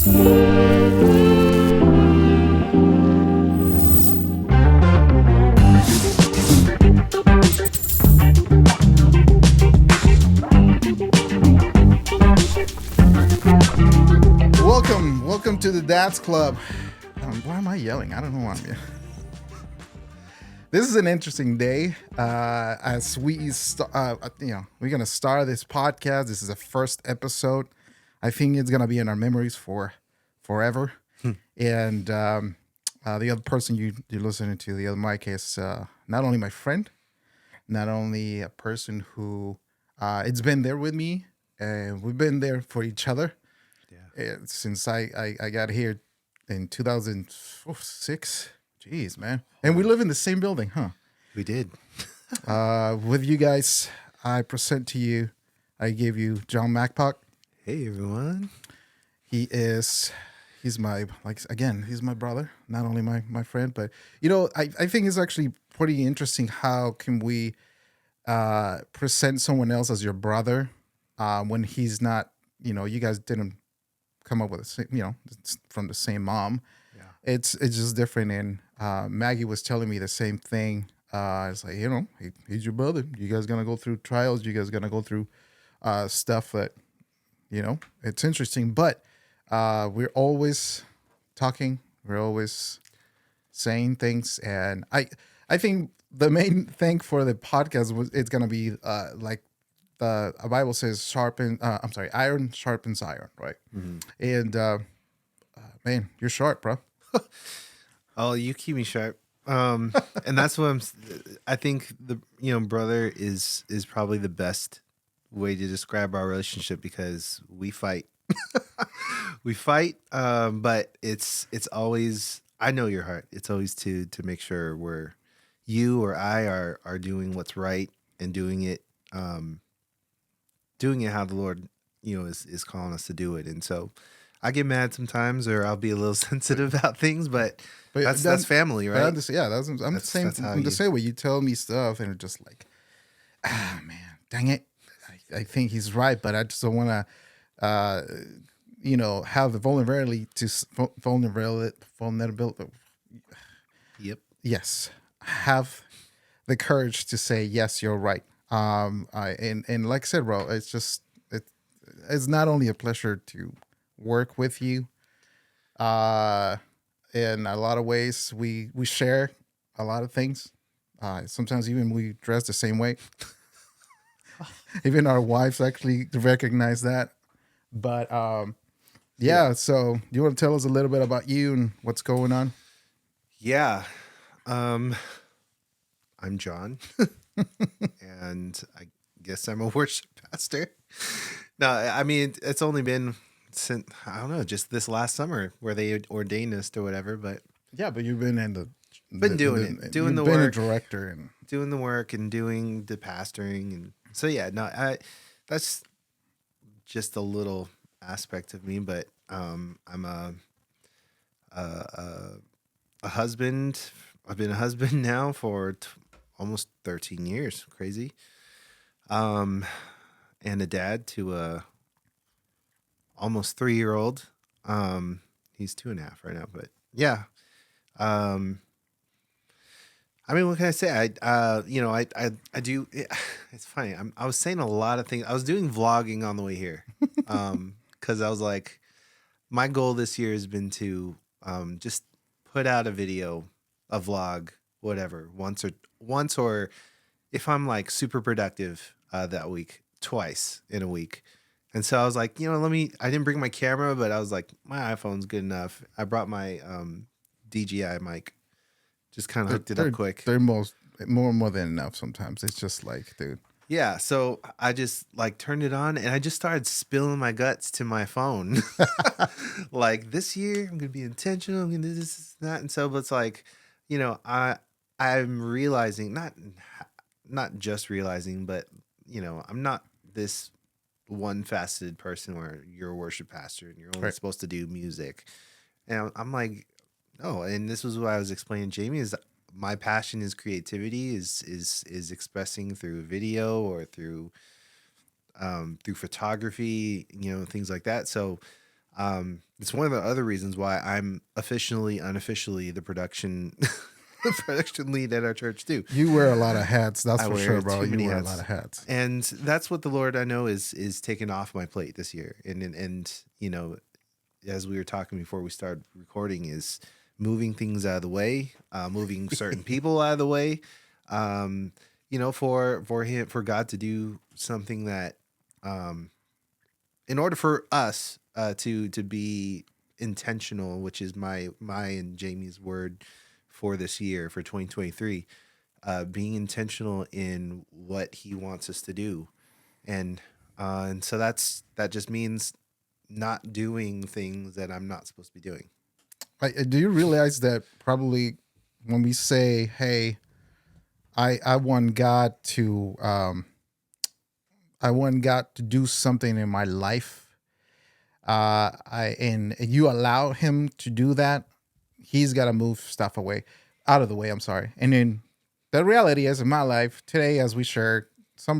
Welcome to the Dad's Club. Why am I yelling? I don't know why I'm yelling. This is an interesting day. As we're gonna start this podcast. This is the first episode. I think it's gonna be in our memories for forever. And the other person you're listening to, the other mic, is not only my friend, not only a person who it's been there with me, and we've been there for each other. Since I got here in 2006. Jeez, man. And we live in the same building, huh? We did. With you guys, I gave you John MAGPOC. Hey, everyone. He's my brother, not only my friend, but, I think it's actually pretty interesting how can we present someone else as your brother when he's not, you guys didn't come up with from the same mom. Yeah. It's just different. And Maggie was telling me the same thing. It's like, he's your brother. You guys gonna go through trials. You guys gonna go through stuff that, it's interesting. But we're always talking. We're always saying things. And I think the main thing for the podcast it's gonna be like, the Bible says iron sharpens iron, right? Mm-hmm. And man, you're sharp, bro. Oh, you keep me sharp. And that's what I think the brother is probably the best way to describe our relationship, because we fight. We fight, but it's always, I know your heart. It's always to make sure you or I are doing what's right and doing it how the Lord, is calling us to do it. And so I get mad sometimes, or I'll be a little sensitive about things, but that's family, right? I'm the same way. You tell me stuff and it's just like, man, dang it. I think he's right, but I just don't want to, have the vulnerability. Yep. Yes. Have the courage to say, yes, you're right. And like I said, bro, it's not only a pleasure to work with you. In a lot of ways, we share a lot of things. Sometimes even we dress the same way. Even our wives actually recognize that. But yeah. So you want to tell us a little bit about you and what's going on? Yeah. I'm John. And I guess I'm a worship pastor. No, I mean, it's only been since, I don't know, just this last summer where they ordained us or whatever. But yeah, but you've been doing the been work, a director and doing the work and doing the pastoring, and so yeah, no, that's just a little aspect of me. But I'm a husband. I've been a husband now for almost 13 years. Crazy. And a dad to a almost 3-year-old. He's 2.5 right now, but yeah. I mean, what can I say? I do. It's funny. I was saying a lot of things. I was doing vlogging on the way here. Cause I was like, my goal this year has been to, just put out a video, a vlog, whatever, once or if I'm like super productive that week, twice in a week. And so I was like, I didn't bring my camera, but I was like, my iPhone's good enough. I brought my DJI mic, just kind of hooked it up quick. They're more than enough sometimes. It's just like, dude. Yeah, so I just like turned it on and I just started spilling my guts to my phone. Like, this year I'm gonna be intentional. I'm gonna do this, that, and so. But it's like, I'm realizing, not just realizing, but I'm not this one faceted person where you're a worship pastor and you're only supposed to do music. And I'm like, no. And this was what I was explaining to Jamie, is my passion is creativity, is expressing through video or through photography, things like that. So It's one of the other reasons why I'm unofficially the production the production lead at our church too. You wear a lot of hats, that's I for wear sure, bro. too You many wear a lot hats, of hats. and that's what the Lord I know is taking off my plate this year. And as we were talking before we started recording, is moving things out of the way, moving certain people out of the way, for God to do something that, in order for us to be intentional, which is my and Jamie's word for this year for 2023, being intentional in what He wants us to do, and so that just means not doing things that I'm not supposed to be doing. Do you realize that probably when we say, "Hey, I want God to do something in my life," and you allow Him to do that, He's got to move stuff out of the way. I'm sorry. And then the reality is, in my life today, as we share,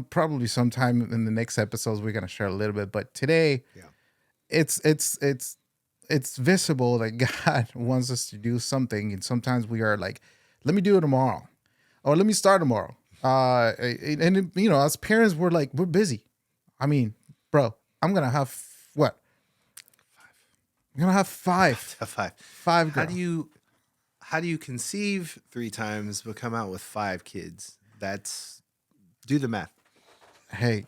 probably sometime in the next episodes, we're gonna share a little bit. But today, Yeah. it's visible that God wants us to do something, and sometimes we are like, "Let me do it tomorrow," or "Let me start tomorrow." As parents, we're busy. I mean, bro, I'm gonna have what? I'm gonna have five, Five. five How girls. do you conceive 3 times but come out with 5 kids? Do the math. Hey,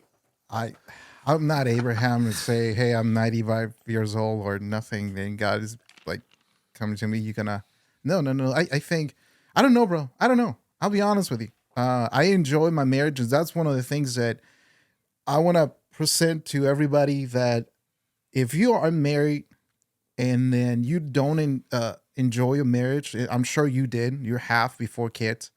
I'm not Abraham and say, "Hey, I'm 95 years old or nothing." Then God is like coming to me. You gonna? No, no, no. I think I don't know, bro. I don't know. I'll be honest with you. I enjoy my marriages. That's one of the things that I want to present to everybody, that if you are married and then you don't enjoy your marriage, I'm sure you did. You're half before kids.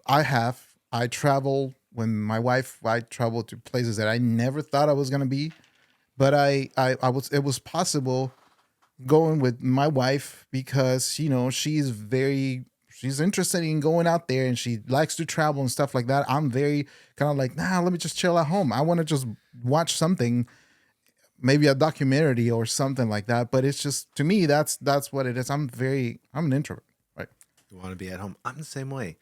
I have. I travel when my wife. I traveled to places that I never thought I was gonna be, but I was. It was possible going with my wife because she's interested in going out there and she likes to travel and stuff like that. I'm very kind of like, nah, let me just chill at home. I want to just watch something, maybe a documentary or something like that. But it's just, to me, that's what it is. I'm an introvert, right? You want to be at home. I'm the same way.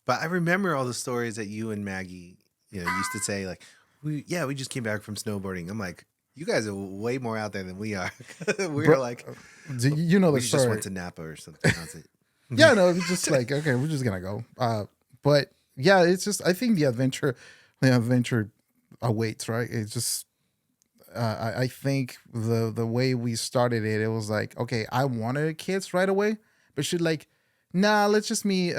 But I remember all the stories that you and Maggie, used to say, like, we just came back from snowboarding. I'm like, you guys are way more out there than we are. We're like, You know the we just story. went to Napa or something. That's it. Yeah, no, it's just like, okay, we're just gonna go. But yeah, it's just, I think the adventure awaits, right? It's just I think the way we started it, it was like, okay, I wanted kids right away, but she like, nah, let's just wait.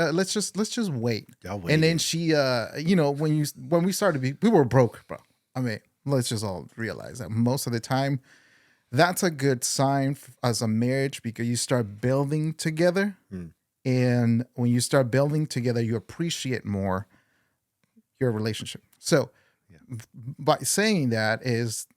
Y'all And then waited. she when we started, we were broke, bro. I mean, let's just all realize that most of the time, that's a good sign as a marriage, because you start building together. And when you start building together, you appreciate more your relationship. So by saying that is,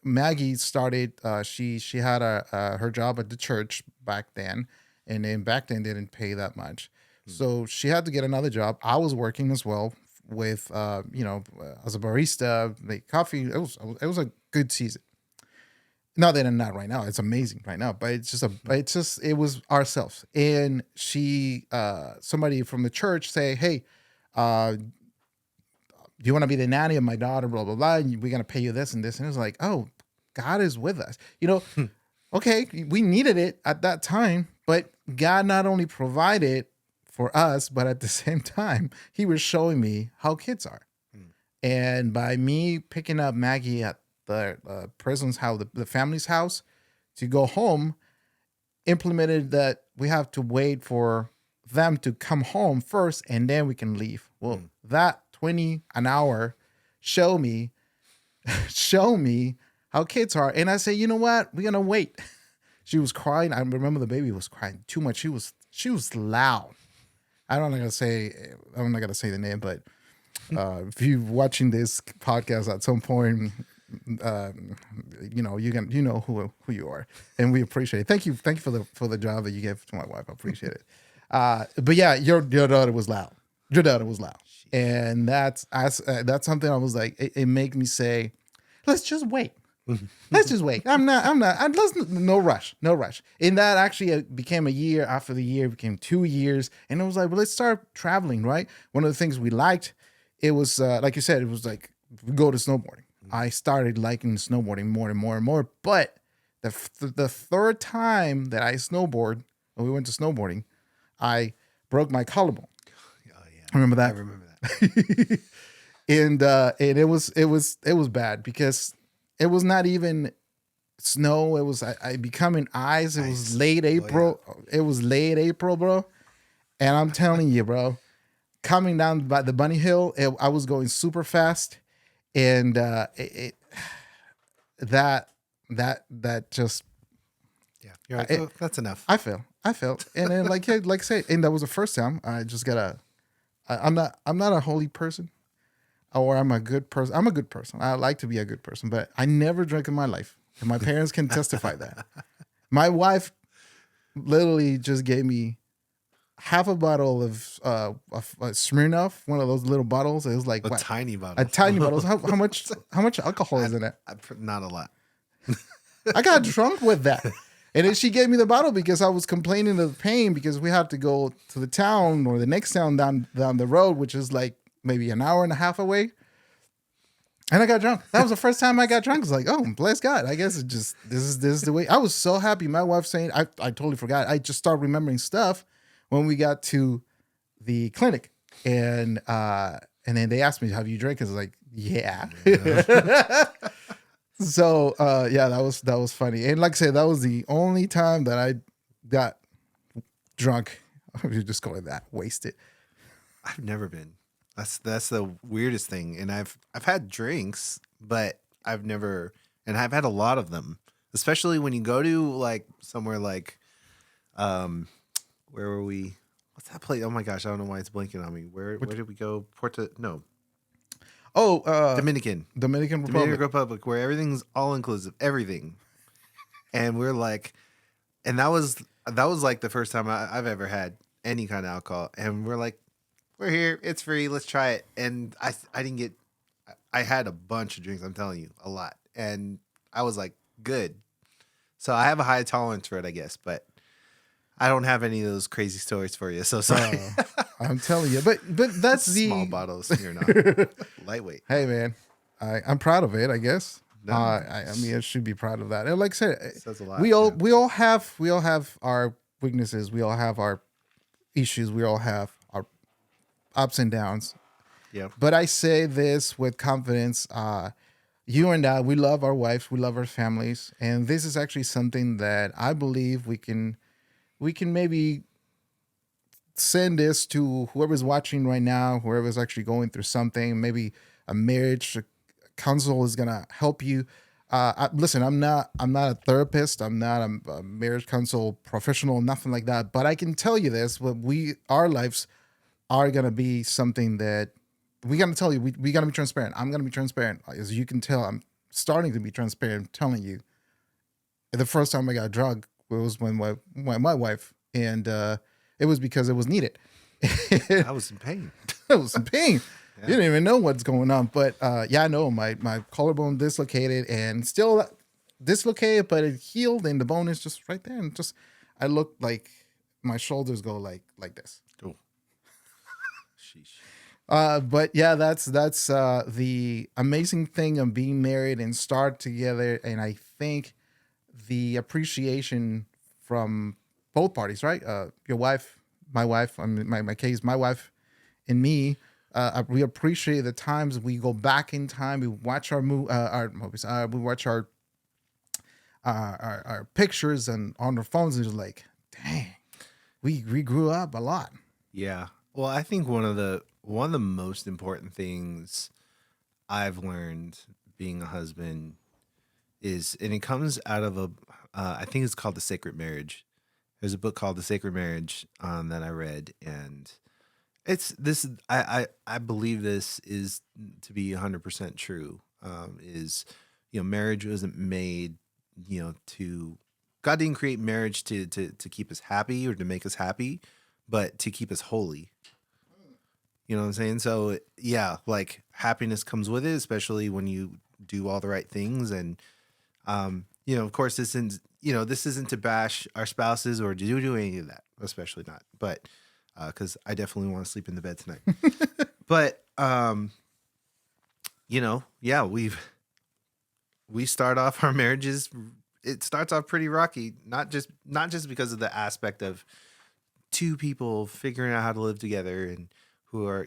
Maggie started, she had her job at the church back then, and then back then they didn't pay that much. So she had to get another job. I was working as well with, as a barista, make coffee. It was a good season. Not that I'm not right now. It's amazing right now, but it was ourselves. And somebody from the church say, "Hey, do you want to be the nanny of my daughter? Blah blah blah. And we're gonna pay you this and this." And it was like, "Oh, God is with us." Okay, we needed it at that time, but God not only provided for us, but at the same time, He was showing me how kids are. And by me picking up Maggie at the person's house, the family's house, to go home, implemented that we have to wait for them to come home first and then we can leave. Well, that 20 an hour show me how kids are. And I say, you know what? We're gonna wait. She was crying. I remember the baby was crying too much. She was loud. I'm not gonna say the name, but if you're watching this podcast at some point, you know who you are, and we appreciate it. Thank you for the job that you gave to my wife. I appreciate it. But yeah, your daughter was loud. Your daughter was loud, and that's something I was like, it made me say, let's just wait. Let's just wait. Let's no rush, no rush. And that actually became a year. After the year, it became 2 years, and it was like, well, let's start traveling, right? One of the things we liked, it was like you said, it was like we go to snowboarding. I started liking snowboarding more and more and more. But the third time that I snowboard, when we went to snowboarding, I broke my collarbone. Oh yeah, Remember I that? remember that. And it was bad because it was not even snow. It was I becoming ice. It was Ice. late Oh, April. It was late April, bro. And I'm telling you, bro, coming down by the bunny hill, I was going super fast, and that that just Yeah, you're like, it, oh, that's enough. I felt, and then like I say, and that was the first time. I just gotta. I'm not a holy person, or I'm a good person. I'm a good person. I like to be a good person, but I never drank in my life, and my parents can testify that. My wife literally just gave me half a bottle of Smirnoff, one of those little bottles. It was like A what? tiny A bottle. tiny bottle. How much alcohol is in it? Not a lot. I got drunk with that. And then she gave me the bottle because I was complaining of pain because we had to go to the town or the next town down the road, which is like maybe an hour and a half away. And I got drunk. That was the first time I got drunk. It's like, oh, bless God. I guess it just this is the way. I was so happy. My wife saying I totally forgot. I just started remembering stuff when we got to the clinic. And then they asked me, have you drank? I was like, yeah. So yeah, that was funny. And like I said, that was the only time that I got drunk. You just call it that, wasted. I've never been. That's the weirdest thing. And I've had drinks, but I've never, and I've had a lot of them. Especially when you go to like somewhere like, where were we? What's that place? Oh my gosh, I don't know why it's blanking on me. Where did we go? Dominican Republic. Republic, where everything's all inclusive, everything. And we're like, and that was like the first time I've ever had any kind of alcohol. And we're like, we're here, it's free, let's try it. And I didn't get, I had a bunch of drinks. I'm telling you, a lot, and I was like, good. So I have a high tolerance for it, I guess, but I don't have any of those crazy stories for you. So sorry. I'm telling you, but that's the small bottles. You're not lightweight. Hey man, I'm proud of it. I guess. No. I mean, I should be proud of that. And like I said, It says a lot. we all have our weaknesses. We all have our issues. We all have our ups and downs. Yeah. But I say this with confidence. You and I, we love our wives, we love our families, and this is actually something that I believe we can maybe send this to whoever's watching right now, whoever's actually going through something. Maybe a marriage counsel is gonna help you. Listen, I'm not a therapist. I'm not a marriage counsel professional, nothing like that. But I can tell you this: our lives are gonna be something that we gotta tell you. We gotta be transparent. I'm gonna be transparent, as you can tell. I'm starting to be transparent, telling you. The first time I got drunk was when my wife, and it was because it was needed. I was in pain. I was in pain. Yeah. You didn't even know what's going on. But yeah, I know my collarbone dislocated and still dislocated, but it healed and the bone is just right there. And just I look like my shoulders go like this. Oh. Sheesh. But yeah, that's the amazing thing of being married and start together. And I think the appreciation from both parties, right? Your wife, my wife, I mean, my case, my wife and me, we appreciate the times we go back in time. We watch our movies. We watch our pictures and on our phones. And it's like, dang, we grew up a lot. Yeah. Well, I think one of the most important things I've learned being a husband is, and it comes out of I think it's called The Sacred Marriage. There's a book called The Sacred Marriage that I read, and it's this. I believe this is to be 100% true. Is marriage wasn't made to, God didn't create marriage to keep us happy or to make us happy, but to keep us holy. You know what I'm saying? So yeah, like happiness comes with it, especially when you do all the right things, and Of course, this isn't to bash our spouses or to do any of that, especially not. But because I definitely want to sleep in the bed tonight. But yeah, we start off our marriages. It starts off pretty rocky, not just because of the aspect of two people figuring out how to live together and who are,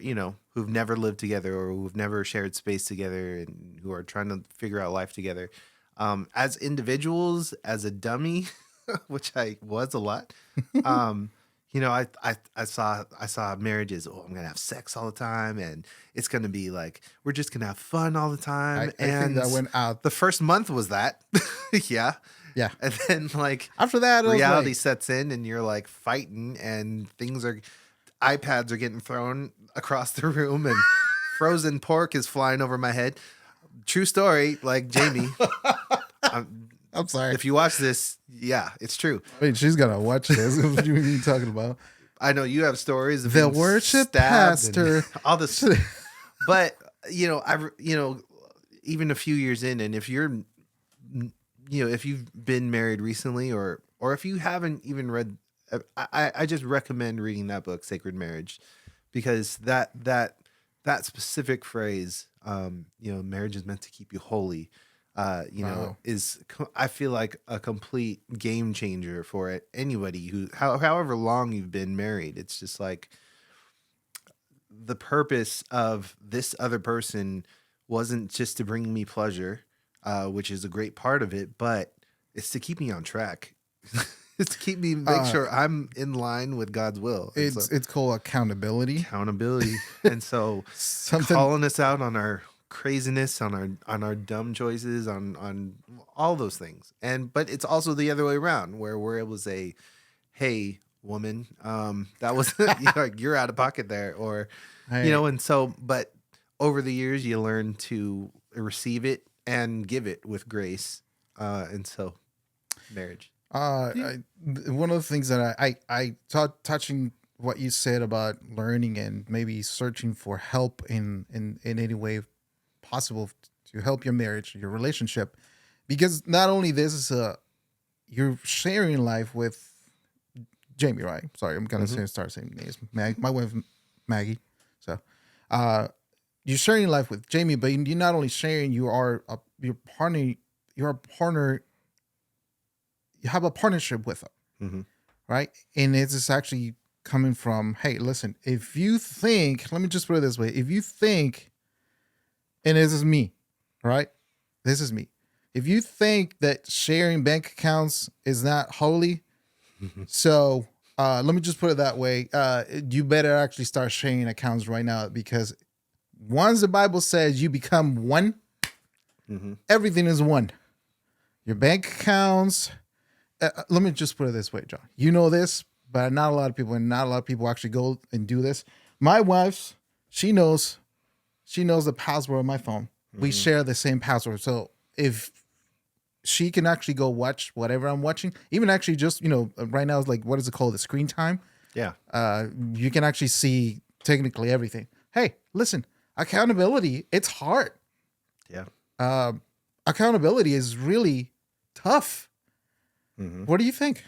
who've never lived together or who've never shared space together and who are trying to figure out life together. As individuals, as a dummy, which I was a lot, um, I saw marriages. Oh, I'm gonna have sex all the time, and it's gonna be like we're just gonna have fun all the I time. think And that went out. the first month was that, yeah. Yeah. And then like After that, it was reality like, sets in, and you're like fighting, and iPads are getting thrown across the room, and frozen pork is flying over my head. True story, like Jamie. I'm sorry. If you watch this, yeah, it's true. Wait, she's gonna watch this. What you mean talking about? I know you have stories of The being worship stabbed and pastor. all this, but even a few years in, and if you've been married recently, or if you haven't even read, I just recommend reading that book, Sacred Marriage, because that specific phrase, marriage is meant to keep you holy. Wow. I feel like a complete game changer for anybody however long you've been married. It's just like the purpose of this other person wasn't just to bring me pleasure, which is a great part of it, but it's to keep me on track. It's to make sure I'm in line with God's will. And so, It's called accountability. and so Something. calling us out on our craziness, on our dumb choices, on all those things. But it's also the other way around, where we're able to say, "Hey, woman, that was you're out of pocket there," or Hey, and so, but over the years, you learn to receive it and give it with grace, and so marriage. one of the things that I thought, touching what you said about learning and maybe searching for help in any way possible to help your marriage, your relationship, because not only this is you're sharing life with Jamie, right? Sorry, I'm gonna start saying names. My wife Maggie. So, uh, you're sharing life with Jamie, but you're not only sharing, your partner. You're a partner. You have a partnership with them, Mm-hmm. right? And it's just actually coming from, hey, listen, if you think, let me just put it this way, if you think, and this is me, right? This is me. If you think that sharing bank accounts is not holy, so let me just put it that way. You better actually start sharing accounts right now, because once the Bible says you become one, everything is one. Your bank accounts. Let me just put it this way, John. You know this, but not a lot of people actually go and do this. My wife, she knows the password of my phone. We share the same password. So if she can actually go watch whatever I'm watching, even actually just, right now it's like, what is it called? The screen time. Yeah. You can actually see technically everything. Hey, listen, accountability, it's hard. Yeah. Accountability is really tough. What do you think?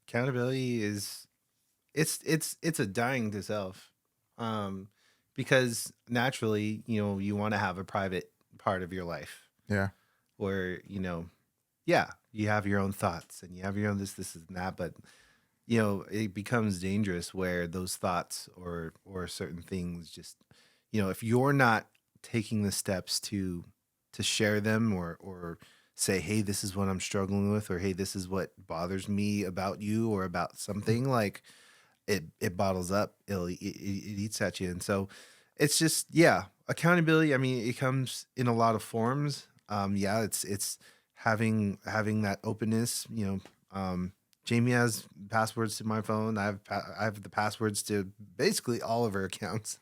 Accountability is it's a dying to self, because naturally, you want to have a private part of your life Yeah. where yeah, you have your own thoughts and you have your own this and that, but it becomes dangerous where those thoughts or certain things just if you're not taking the steps to share them or say, hey, this is what I'm struggling with, or hey, this is what bothers me about you or about something, like it bottles up, it eats at you. And so it's just, yeah, accountability. I mean, it comes in a lot of forms. Yeah, it's having that openness. Jamie has passwords to my phone. I have the passwords to basically all of her accounts.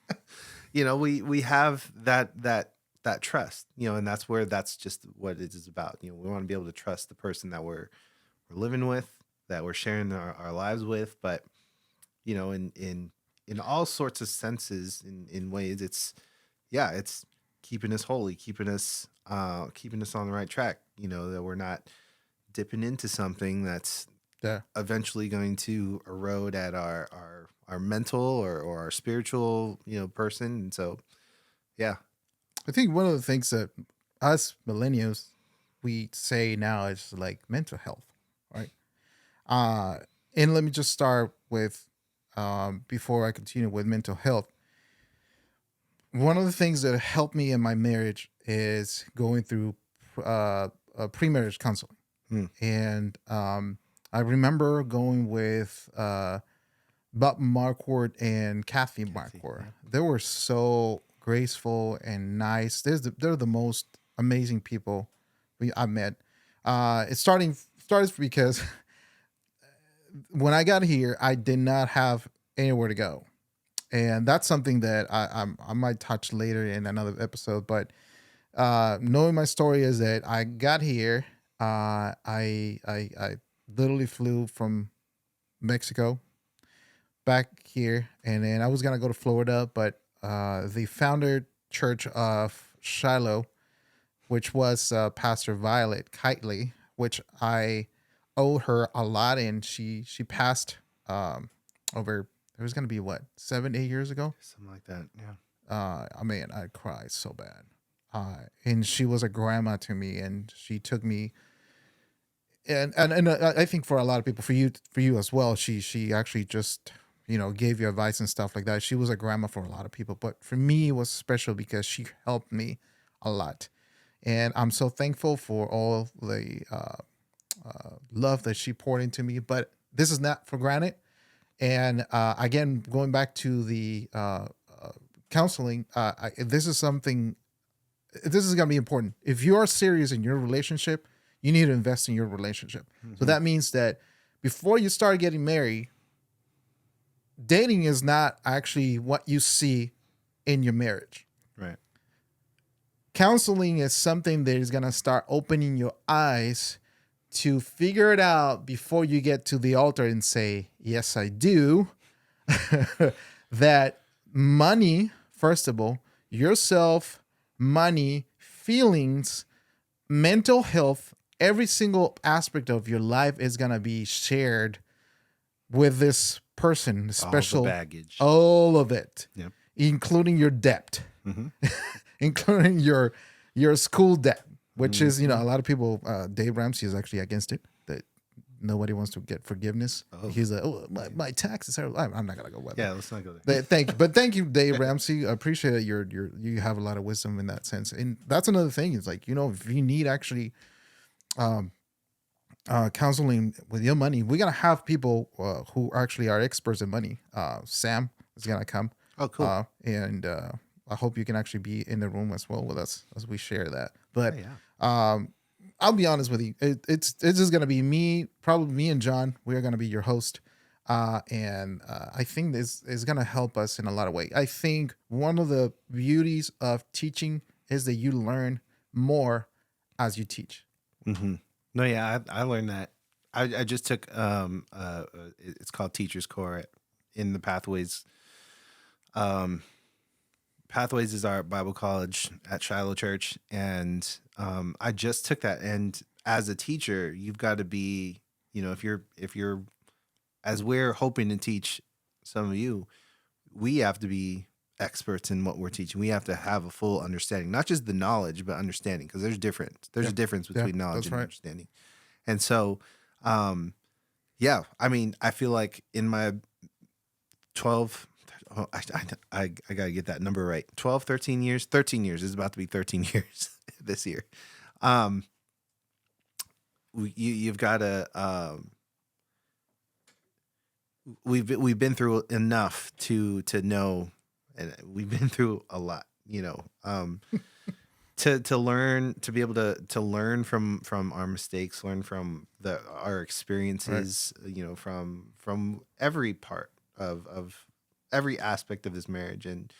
We have that trust, and that's just what it is about. We want to be able to trust the person that we're living with, that we're sharing our lives with. But in all sorts of senses, in ways, it's keeping us holy, keeping us on the right track. that we're not dipping into something that's Yeah. eventually going to erode at our mental or our spiritual, person. And so, yeah. I think one of the things that us millennials we say now is like mental health, right? Uh, and let me just start with before I continue with mental health. One of the things that helped me in my marriage is going through pre-marriage counseling, Hmm. and I remember going with Bob Marquardt and Kathy Kathy, Marquardt. yeah. They were so graceful and nice. They're the most amazing people I met. It started because when I got here, I did not have anywhere to go, and that's something that I might touch later in another episode. But knowing my story is that I got here, I literally flew from Mexico back here, and then I was gonna go to Florida, but the founder church of Shiloh, which was Pastor Violet Kitely, which I owe her a lot, and she passed over. It was gonna be what 7-8 years ago. Something like that. Yeah. I mean, I cried so bad. And she was a grandma to me, and she took me. And I think for a lot of people, for you as well, she actually just gave you advice and stuff like that. She was a grandma for a lot of people, but for me, it was special because she helped me a lot, and I'm so thankful for all the love that she poured into me. But this is not for granted. And again, going back to the counseling, this is something. This is going to be important. If you are serious in your relationship, you need to invest in your relationship. Mm-hmm. So that means that before you start getting married, dating is not actually what you see in your marriage. Right. Counseling is something that is going to start opening your eyes to figure it out before you get to the altar and say, yes, I do. That money, first of all, yourself, money, feelings, mental health, every single aspect of your life is going to be shared with this person, special, all the baggage, all of it, yep. Including your debt, Mm-hmm. including your school debt, which Mm-hmm. is, a lot of people, Dave Ramsey is actually against it, that nobody wants to get forgiveness. Oh. He's like, oh, my taxes are, I'm not going to go with Yeah, that. let's not go there. Thank you, Dave Ramsey. I appreciate it. You have a lot of wisdom in that sense. And that's another thing is like, if you need actually, counseling with your money, we're going to have people who actually are experts in money. Sam is going to come. Oh, cool. And I hope you can actually be in the room as well with us as we share that. But yeah. I'll be honest with you. It's just going to be me, probably me and John. We are going to be your host. And I think this is going to help us in a lot of ways. I think one of the beauties of teaching is that you learn more as you teach. Mm-hmm. No, yeah, I learned that. I just took it's called Teachers Core in the Pathways. Pathways is our Bible college at Shiloh Church, and I just took that. And as a teacher, you've got to be, if you're, as we're hoping to teach some of you, we have to be experts in what we're teaching. We have to have a full understanding, not just the knowledge, but understanding, because there's a difference between knowledge and understanding. And so, yeah, I mean, I feel like in my 12, I got to get that number right. 12, 13 years, 13 years is about to be 13 years this year. You've got to, we've been through enough to know, and we've been through a lot, to learn, to be able to learn from our mistakes, learn from our experiences, right. From every part of every aspect of this marriage. And,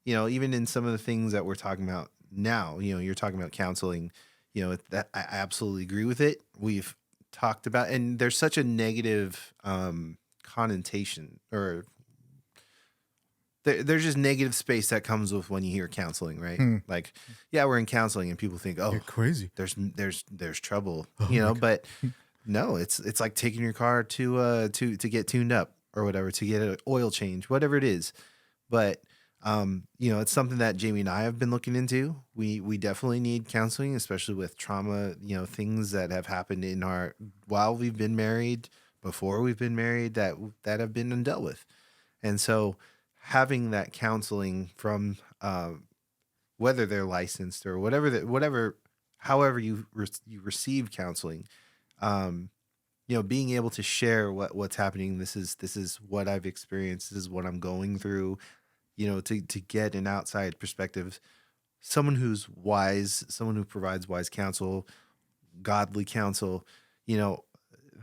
even in some of the things that we're talking about now, you're talking about counseling, that I absolutely agree with it. We've talked about, and there's such a negative, connotation or there's just negative space that comes with when you hear counseling, right? Hmm. Like, yeah, we're in counseling, and people think, You're oh, crazy. there's trouble, Oh my God. but no, it's like taking your car to get tuned up or whatever, to get an oil change, whatever it is. But it's something that Jamie and I have been looking into. We definitely need counseling, especially with trauma, things that have happened in our while we've been married, before we've been married, that have been undealt with. And so having that counseling from whether they're licensed or whatever, however you receive counseling, um, being able to share what's happening. This is what I've experienced. This is what I'm going through. To get an outside perspective, someone who's wise, someone who provides wise counsel, godly counsel, you know,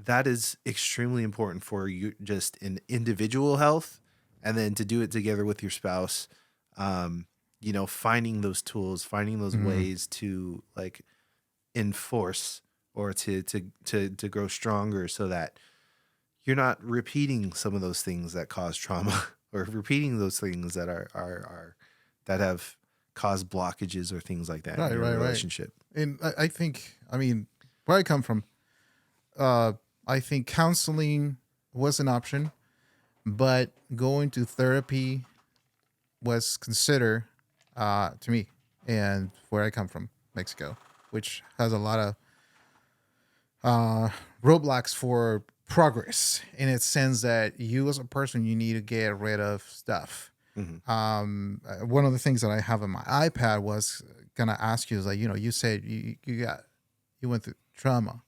that is extremely important for you just in individual health, and then to do it together with your spouse. Finding those tools, finding those Mhm. ways to like enforce or to grow stronger, so that you're not repeating some of those things that cause trauma or repeating those things that are that have caused blockages or things like that in Right, your right, right. relationship. And I think, I mean, where I come from, uh, I think counseling was an option, but going to therapy was considered to me, and where I come from, Mexico, which has a lot of roadblocks for progress in its sense that you as a person, you need to get rid of stuff. Hmm. One of the things that I have on my iPad was gonna ask you is like, you said you went through trauma.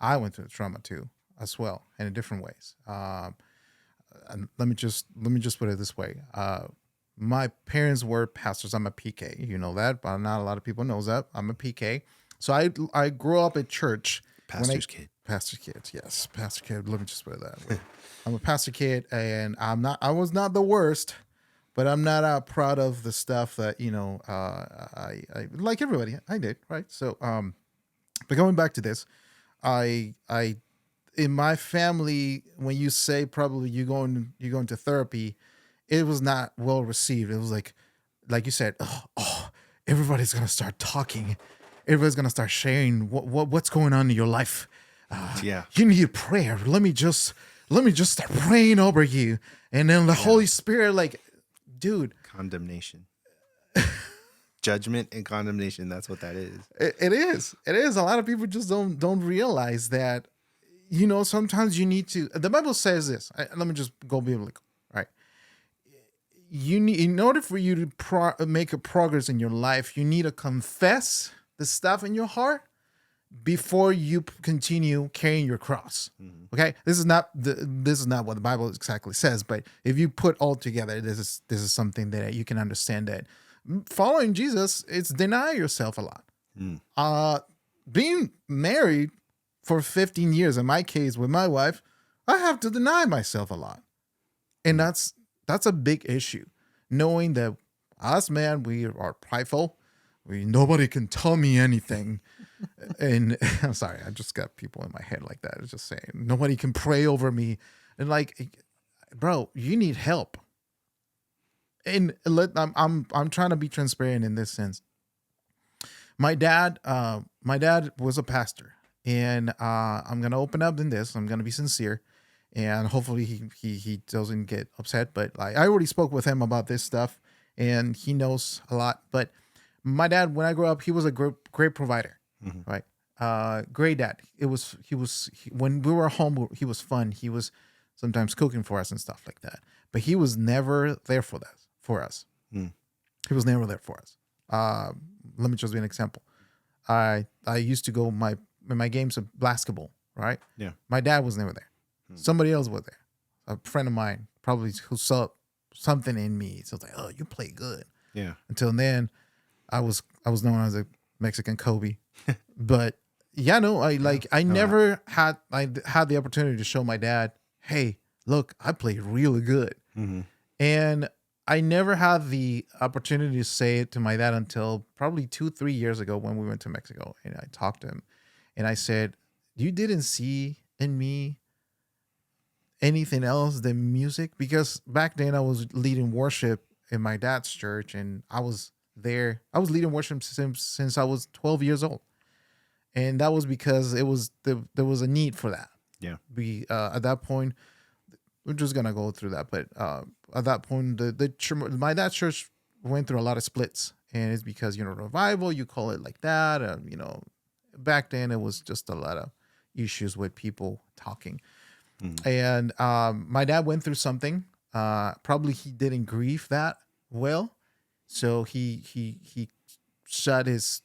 I went through trauma too, as well, and in different ways. And let me just put it this way. My parents were pastors. I'm a PK. You know that, but not a lot of people knows that. I'm a PK. So I grew up at church when I Pastor's kid. pastor kids. Yes, pastor kid. Let me just put it that way. I'm a pastor kid, and I was not the worst, but I'm not proud of the stuff that I like everybody. I did right. So but going back to this, I in my family, when you say probably you going to therapy, it was not well received. It was like you said, oh, everybody's gonna start talking, everybody's gonna start sharing what's going on in your life. Yeah. You need prayer. Let me just start praying over you, and then the Yeah. Holy Spirit, like, dude, Condemnation. Judgment and condemnation. That's what that is. it is. A lot of people just don't realize that. Sometimes you need to. The Bible says this. Let me just go biblical. Right. You need, in order for you to make a progress in your life, you need to confess the stuff in your heart before you continue carrying your cross. Hmm. Okay, this is not what the Bible exactly says, but if you put all together, this is something that you can understand, that following Jesus, it's deny yourself a lot. Mm. Uh, Being married for 15 years, in my case with my wife, I have to deny myself a lot, and Mm. that's a big issue. Knowing that us, man, we are prideful. Nobody can tell me anything. And I'm sorry, I just got people in my head like that. It's just saying nobody can pray over me, and like, bro, you need help. And I'm trying to be transparent in this sense. My dad was a pastor, and I'm gonna open up in this. I'm gonna be sincere, and hopefully he doesn't get upset. But like, I already spoke with him about this stuff, and he knows a lot. But my dad, when I grew up, he was a great provider, Hmm. right? Great dad. When we were home, he was fun. He was sometimes cooking for us and stuff like that. But he was never there for that for us. Mm. He was never there for us. Uh, Let me just be an example. I used to go my games of basketball, right? Yeah. My dad was never there. Mm. Somebody else was there. A friend of mine probably who saw something in me. So it's like, oh, you play good. Yeah. Until then, I was known as a Mexican Kobe. But yeah, no, I No, never had the opportunity to show my dad, hey, look, I play really good. hmm. And I never had the opportunity to say it to my dad until probably 2-3 years ago when we went to Mexico, and I talked to him, and I said, you didn't see in me anything else than music? Because back then I was leading worship in my dad's church, and I was there. I was leading worship since I was 12 years old, and that was because there was a need for that. Yeah. We at that point, we're just gonna go through that, but at that point, my dad's church went through a lot of splits, and it's because revival, you call it like that. Back then it was just a lot of issues with people talking, and my dad went through something. Probably he didn't grieve that well, so he shut his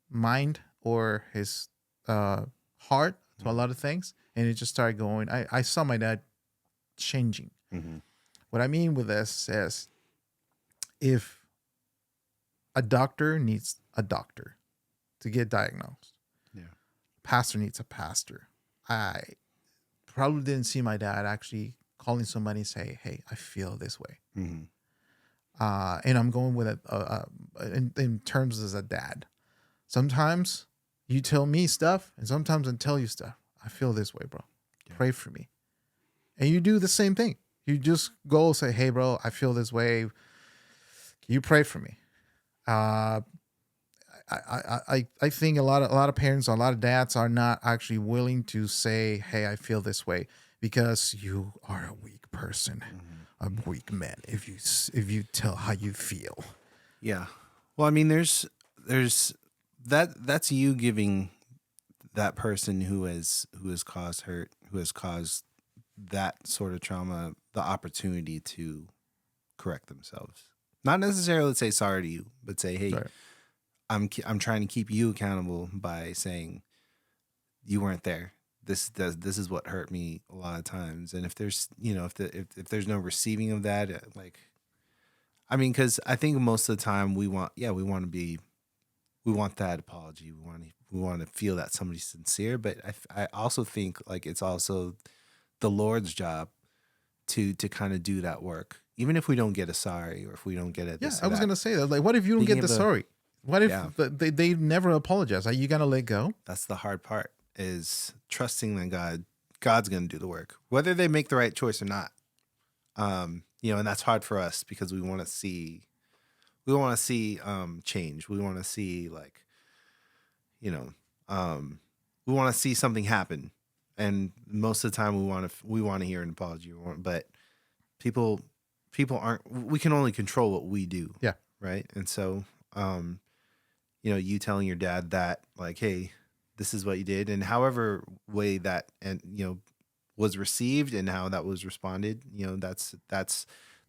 mind or his heart to a lot of things, and it just started going. I saw my dad changing. What I mean with this is, if a doctor needs a doctor to get diagnosed, pastor needs a pastor. I probably didn't see my dad actually calling somebody and say, "Hey, I feel this way," and I'm going with it in terms as a dad. Sometimes you tell me stuff, and sometimes I tell you stuff. I feel this way, bro. Pray for me. And you do the same thing. You just go say, "Hey, bro, I feel this way. Can you pray for me?" I think a lot of parents, a lot of dads are not actually willing to say, "Hey, I feel this way," because you are a weak person, a weak man. If you tell how you feel. Yeah. Well, I mean, there's that's you giving that person who has caused hurt, who has caused that sort of trauma, the opportunity to correct themselves. Not necessarily say sorry to you, but say, "Hey, Right. I'm trying to keep you accountable by saying you weren't there. This is what hurt me a lot of times." And if there's if there's no receiving of that, I mean, because I think most of the time we want that apology. We want to feel that somebody's sincere, but I also think like it's also the Lord's job to kind of do that work, even if we don't get a sorry or if we don't get a this. Yeah, I was gonna say that. Like, what if you don't Being get the able to- sorry? What if Yeah. they never apologize? Are you gonna let go? That's the hard part, is trusting that God's going to do the work, whether they make the right choice or not. And that's hard for us because we want to see change. We want to see we want to see something happen. And most of the time we want to hear an apology, but people aren't, we can only control what we do. Yeah. Right. And so, you telling your dad that, like, "Hey, this is what you did," and however way that, and, was received and how that was responded, that's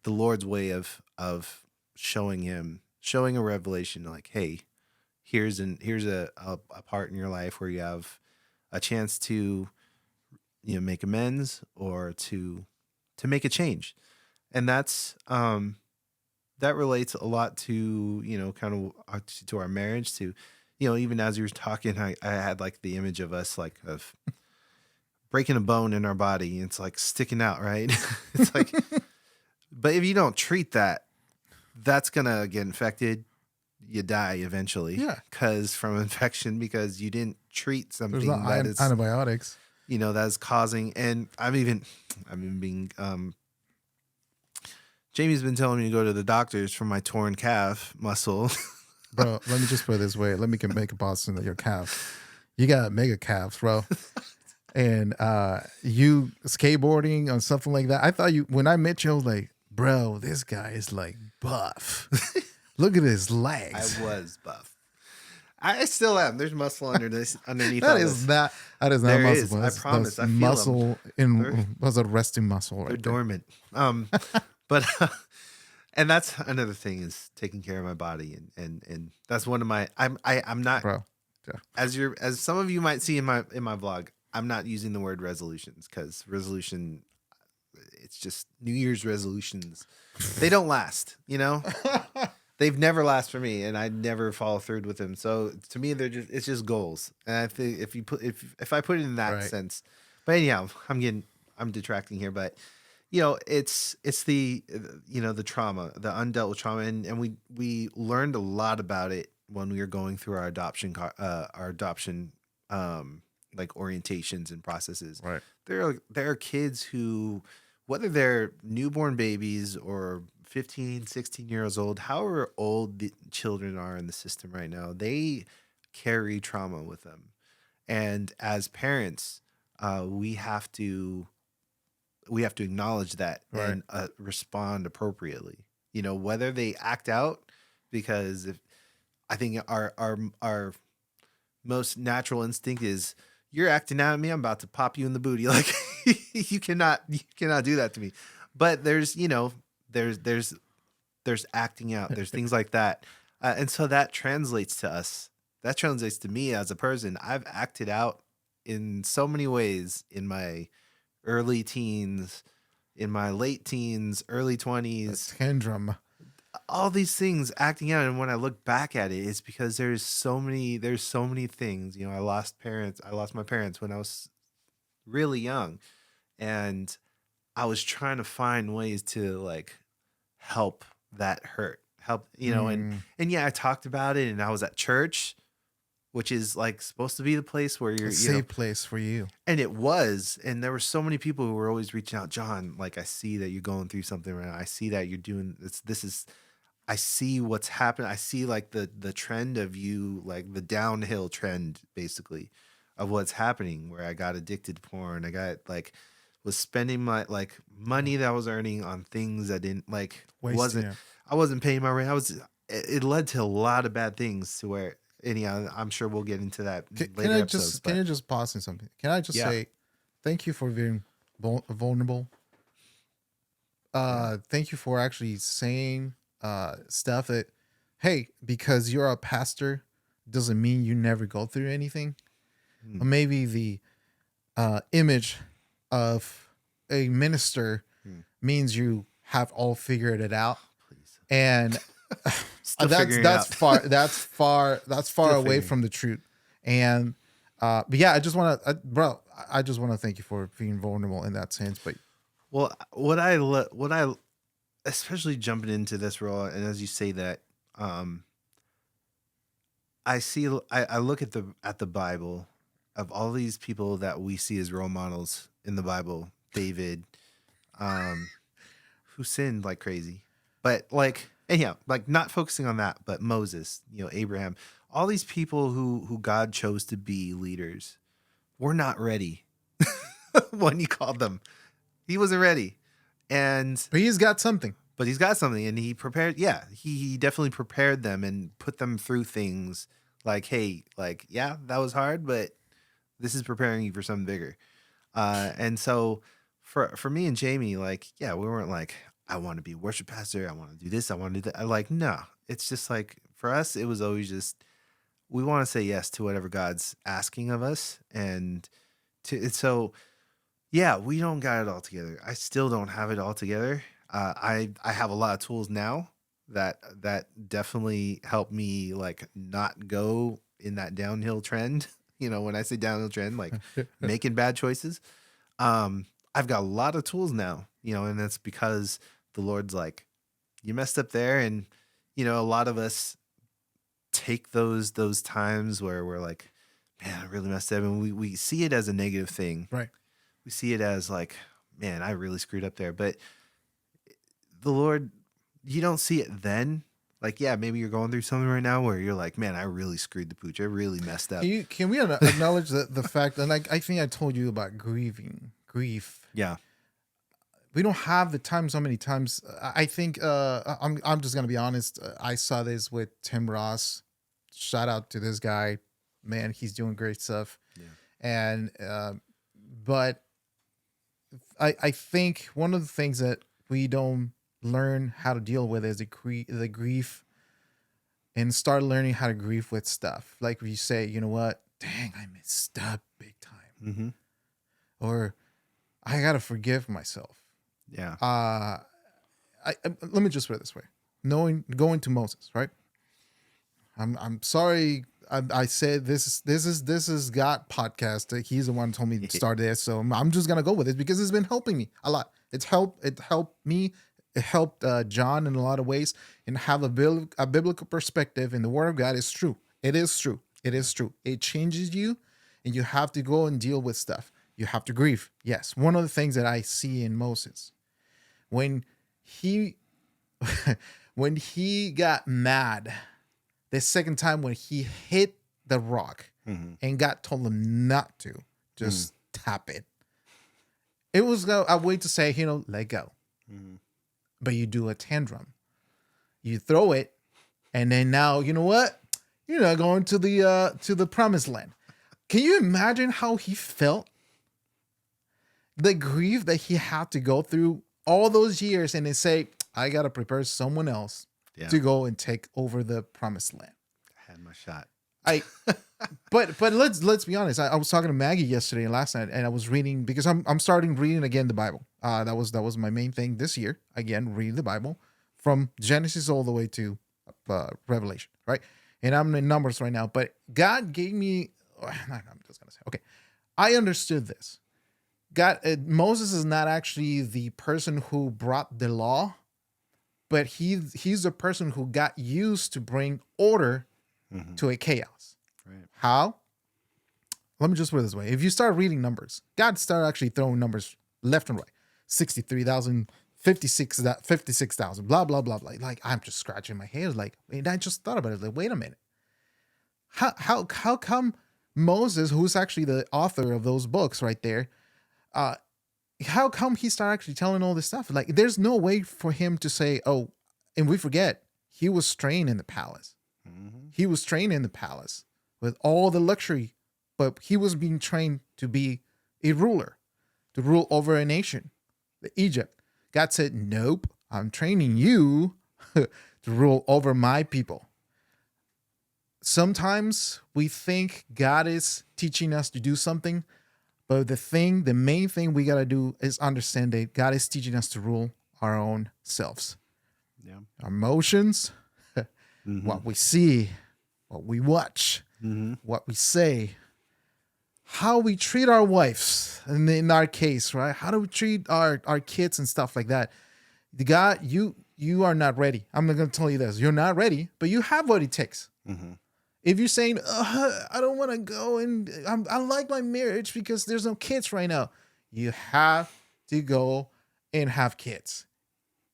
the Lord's way of showing a revelation, like, "Hey, here's a part in your life where you have a chance to, make amends or to make a change." And that's, that relates a lot to, kind of to our marriage, to, even as you were talking, I had like the image of us, like, of breaking a bone in our body. It's like sticking out, right? It's like, but if you don't treat that, that's going to get infected. You die eventually. Yeah. From infection, because you didn't treat something There's not that is, antibiotics. that is causing. And I'm even being, Jamie's been telling me to go to the doctors for my torn calf muscle. Bro, let me just put it this way. Let me make a pause on your calf. You got mega calves, bro. And you skateboarding or something like that. I thought when I met you, I was like, bro, this guy is like buff. Look at his legs. I was buff. I still am. There's muscle underneath. That all is this. that is not There muscle. is. I That's promise. I feel muscle was a resting muscle They're right there. dormant. But and that's another thing, is taking care of my body, and that's one of my. I'm not, Bro. Yeah. as some of you might see in my vlog. I'm not using the word resolutions, because it's just New Year's resolutions. They don't last, They've never last for me, and I never follow through with them. So to me, it's just goals. And I think if I put it in that Right. sense, but anyhow, I'm detracting here, but it's the the trauma, the undealt with trauma, and we learned a lot about it when we were going through our adoption like orientations and processes. Right. There are kids who, whether they're newborn babies or 15, 16 years old, however old the children are in the system right now, they carry trauma with them. And as parents, uh, we have to we have to acknowledge that Right. and respond appropriately. Whether they act out, because if I think our most natural instinct is, you're acting out at me, I'm about to pop you in the booty. Like you cannot do that to me. But there's acting out. There's things like that, and so that translates to us. That translates to me as a person. I've acted out in so many ways in my early teens, in my late teens, early A 20s, tantrum. all these things acting out. And when I look back at it, it's because there's so many things. I lost my parents when I was really young, and I was trying to find ways to like help that hurt. Help, and Mm, yeah, I talked about it, and I was at church, which is like supposed to be the place where a safe place for you. and it was, and there were so many people who were always reaching out. John, like, I see that you're going through something right now. I see that you're doing this. I see what's happening. I see like the trend of you, like the downhill trend, basically, of what's happening. Where I got addicted to porn. I got like was spending my like money that I was earning on things I didn't like. Wasting Wasn't it. I wasn't paying my rent. It led to a lot of bad things to where, anyhow, I'm sure we'll get into that in Can later I episodes. just can But you just pause on something? Can I just yeah, say thank you for being vulnerable? yeah. Thank you for actually saying stuff that, hey, because you're a pastor doesn't mean you never go through anything. Or Mm, maybe the image of a minister mm. means you have all figured it out, Please. and Still that's figuring it that's out. far that's far Still away figuring. from the truth. And but yeah, I just want to, bro, I just want to thank you for being vulnerable in that sense. But Well, what I especially jumping into this role, and as you say that, um, I look at the Bible, of all these people that we see as role models in the Bible. David, um, who sinned like crazy, but like, anyhow, like, not focusing on that, but Moses, Abraham, all these people who God chose to be leaders were not ready when he called them. He wasn't ready. And he's got something. but he's got something, and he prepared. Yeah, he definitely prepared them and put them through things like, hey, like, yeah, that was hard, but this is preparing you for something bigger. And so for me and Jamie, like, yeah, we weren't like, I want to be a worship pastor, I want to do this, I want to do that. I like, no, it's just like, for us, it was always just, we want to say yes to whatever God's asking of us. And so yeah, we don't got it all together. I still don't have it all together. I have a lot of tools now that definitely help me like not go in that downhill trend. When I say downhill trend, like making bad choices. I've got a lot of tools now, and that's because the Lord's like, you messed up there. And a lot of us take those times where we're like, man, I really messed up, and we see it as a negative thing. Right. We see it as like, man, I really screwed up there. But the Lord, you don't see it then. Like, yeah, maybe you're going through something right now where you're like, man, I really screwed the pooch. I really messed up. Can we acknowledge the fact, and I think I told you about grief. Yeah. We don't have the time. So many times, I think I'm just gonna be honest. I saw this with Tim Ross. Shout out to this guy, man. He's doing great stuff. Yeah. And but I think one of the things that we don't learn how to deal with is the grief, and start learning how to grieve with stuff. Like you say, you know what? Dang, I messed up big time. Mm-hmm. Or I gotta forgive myself. Yeah. Let me just put it this way: going to Moses, right? I'm sorry. I said this is God podcast. He's the one who told me to start this, so I'm just gonna go with it because it's been helping me a lot. It helped me. It helped John in a lot of ways, and have a biblical perspective. And the Word of God is true. It is true. It is true. It changes you, and you have to go and deal with stuff. You have to grieve. Yes, one of the things that I see in Moses, when he when he got mad, the second time when he hit the rock and God told him not to, just tap it. It was a way to say, let go. But you do a tantrum. You throw it, and then now, you know what? You're not going to the promised land. Can you imagine how he felt? The grief that he had to go through all those years and then say, I got to prepare someone else to go and take over the promised land. I had my shot. But let's be honest. I was talking to Maggie yesterday and last night, and I was reading because I'm starting reading again the Bible. That was my main thing this year. Again, reading the Bible from Genesis all the way to Revelation, right? And I'm in Numbers right now. But God gave me. I'm just gonna say, okay, I understood this. God, Moses is not actually the person who brought the law, but he's the person who got used to bring order to a chaos. Right. How? Let me just put it this way. If you start reading Numbers, God started actually throwing numbers left and right. 63,000, 56,000, blah, blah, blah, blah. Like, I'm just scratching my head. Like, and I just thought about it. Like, wait a minute. How come Moses, who's actually the author of those books right there, how come he started actually telling all this stuff? Like, there's no way for him to say, oh, and we forget, he was trained in the palace. He was trained in the palace with all the luxury, but he was being trained to be a ruler, to rule over a nation, Egypt. God said, nope, I'm training you to rule over my people. Sometimes we think God is teaching us to do something, but the main thing we got to do is understand that God is teaching us to rule our own selves. Yeah. Our emotions, what we see, what we watch, what we say, how we treat our wives, and in our case, right? How do we treat our kids and stuff like that? God, you are not ready. I'm not going to tell you this. You're not ready, but you have what it takes. If you're saying, I don't want to go and I like my marriage because there's no kids right now, you have to go and have kids.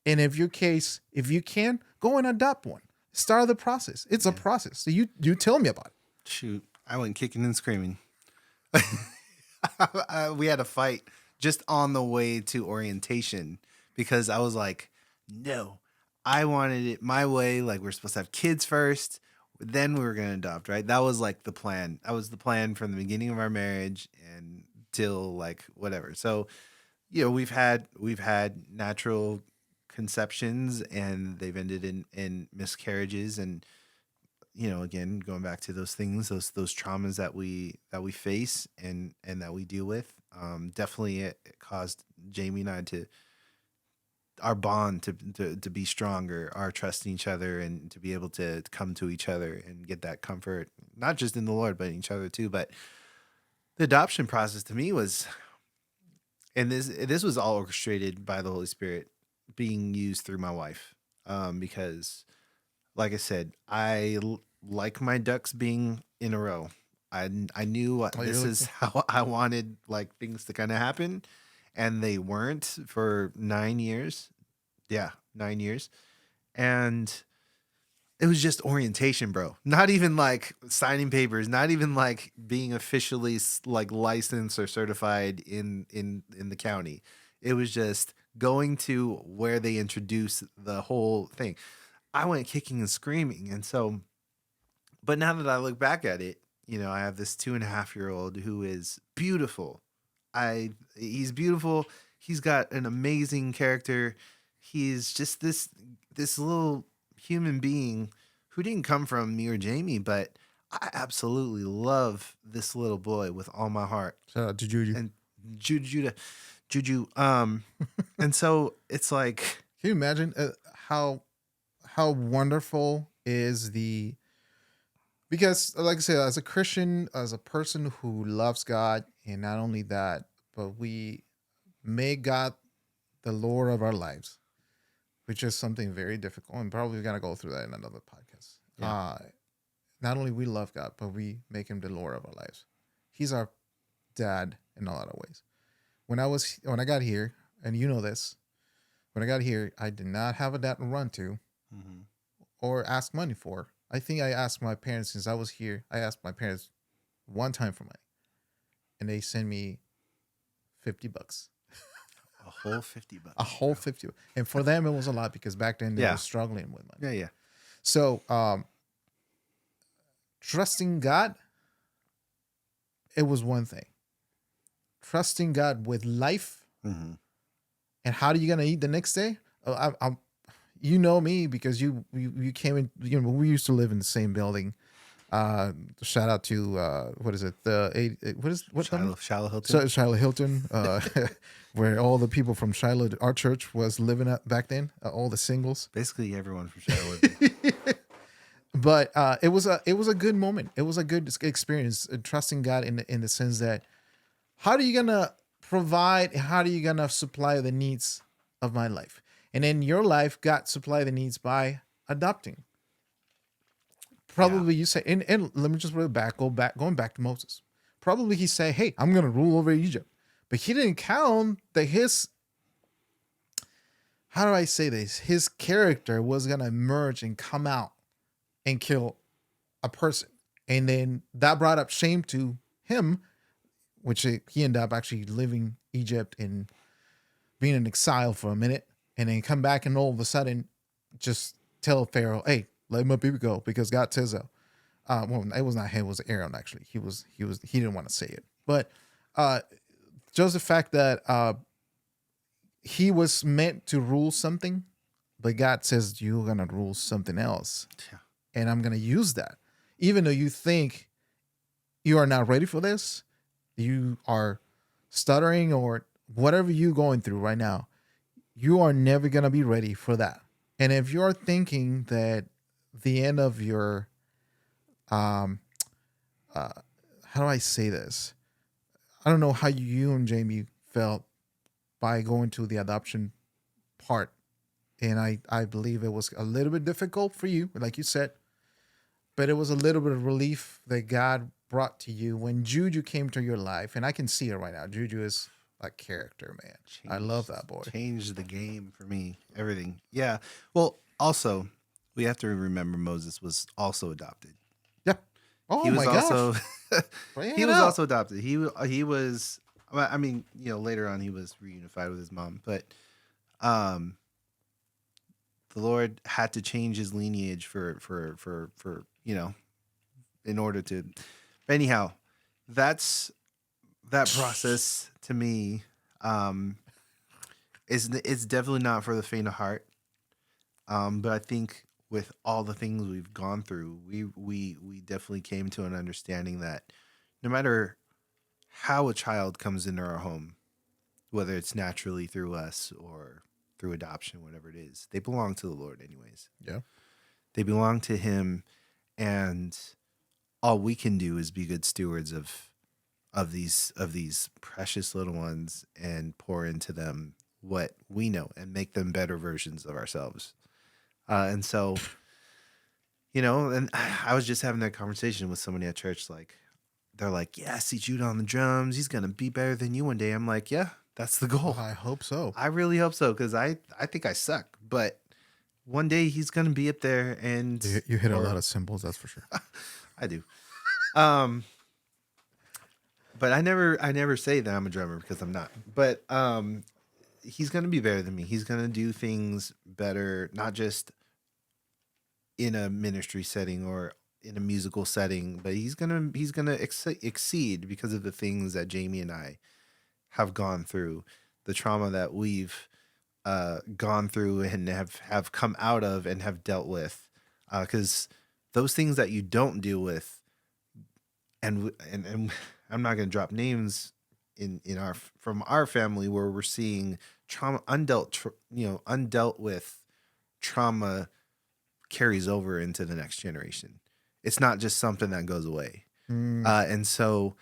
And if your case, if you can, go and adopt one. Start the process. It's a process. So you tell me about it. Shoot, I went kicking and screaming. We had a fight just on the way to orientation because I was like, no, I wanted it my way. Like, we're supposed to have kids first, then we were going to adopt, right? That was like the plan. That was the plan from the beginning of our marriage and till like whatever. So, we've had natural conceptions and they've ended in miscarriages, and again, going back to those things, those traumas that we face and that we deal with, definitely it caused Jamie and I to our bond to be stronger, our trust in each other, and to be able to come to each other and get that comfort, not just in the Lord but in each other too. But the adoption process to me was, and this was all orchestrated by the Holy Spirit being used through my wife, because like I said, like my ducks being in a row. I knew this is how I wanted like things to kind of happen, and they weren't for 9 years. Yeah, 9 years. And it was just orientation, bro. Not even like signing papers, not even like being officially like licensed or certified in the county. It was just going to where they introduce the whole thing. I went kicking and screaming. And so, but now that I look back at it, I have this 2.5-year-old who is beautiful. He's beautiful. He's got an amazing character. He's just this little human being who didn't come from me or Jamie, but I absolutely love this little boy with all my heart. Shout out to Juju. And Juju. And so it's like, can you imagine how wonderful is because like I said, as a Christian, as a person who loves God, and not only that, but we make God the Lord of our lives, which is something very difficult, and probably we're gonna go through that in another podcast. Yeah. Not only we love God, but we make him the Lord of our lives. He's our dad in a lot of ways. When I got here, and you know this, when I got here, I did not have a dad to run to Mm-hmm. or ask money for. I think I asked my parents since I was here. I asked my parents one time for money, and they sent me $50, A whole 50 a bucks, whole bro. 50. And for them, it was a lot because back then they were Yeah. struggling with money. Yeah, yeah. So, trusting God, it was one thing. Trusting God with life, Mm-hmm. and how are you gonna eat the next day? I'm you know me because you came in. You know, we used to live in the same building. Shout out to what is it? What number? Shiloh Hilton. Shiloh Hilton, where all the people from Shiloh, our church, was living at back then. All the singles. Basically, everyone from Shiloh Hilton. But it was a good moment. It was a good experience, trusting God in the sense that how are you gonna provide? How are you gonna supply the needs of my life? And in your life, God supply the needs by adopting. Yeah. Probably you say, and let me just going back to Moses. Probably he said, "Hey, I'm gonna rule over Egypt," but he didn't count that his, how do I say this? His character was gonna emerge and come out and kill a person, and then that brought up shame to him, which he ended up actually living Egypt and being in exile for a minute, and then come back and all of a sudden just tell Pharaoh, "Hey, let my people go," because God says so. Well, it was not him; it was Aaron. Actually, he didn't want to say it, but just the fact that he was meant to rule something, but God says you're gonna rule something else, Yeah. and I'm gonna use that, even though you think you are not ready for this, you are stuttering or whatever you're going through right now, you are never gonna be ready for that. And if you're thinking that the end of your um how do I say this? I don't know how you and Jamie felt by going to the adoption part. And I believe it was a little bit difficult for you, like you said, but it was a little bit of relief that God brought to you when Juju came to your life. And I can see it right now. Juju is a character, man. I love that boy. Changed the game for me. Everything. Yeah. Well, also, we have to remember Moses was also adopted. Yeah. Oh He was my gosh. also Bring he it was out. also adopted. He was. I mean, later on he was reunified with his mom, but um, the Lord had to change his lineage for in order to. But anyhow, that's that process to me. Um, it's definitely not for the faint of heart. But I think with all the things we've gone through, we definitely came to an understanding that no matter how a child comes into our home, whether it's naturally through us or through adoption, whatever it is, they belong to the Lord anyways. Yeah. They belong to him, and all we can do is be good stewards of these precious little ones and pour into them what we know and make them better versions of ourselves. And so, and I was just having that conversation with somebody at church. Like, they're like, "Yeah, I see Judah on the drums. He's gonna be better than you one day." I'm like, "Yeah, that's the goal. I hope so. I really hope so, because I think I suck, but one day he's gonna be up there." And You hit a or- lot of symbols, that's for sure. I do. Um, but I never say that I'm a drummer, because I'm not. But he's gonna be better than me. He's gonna do things better, not just in a ministry setting or in a musical setting, but he's gonna exceed because of the things that Jamie and I have gone through, the trauma that we've gone through and have come out of and have dealt with, because those things that you don't deal with, and I'm not going to drop names in our from our family, where we're seeing trauma undealt with trauma carries over into the next generation. It's not just something that goes away. And so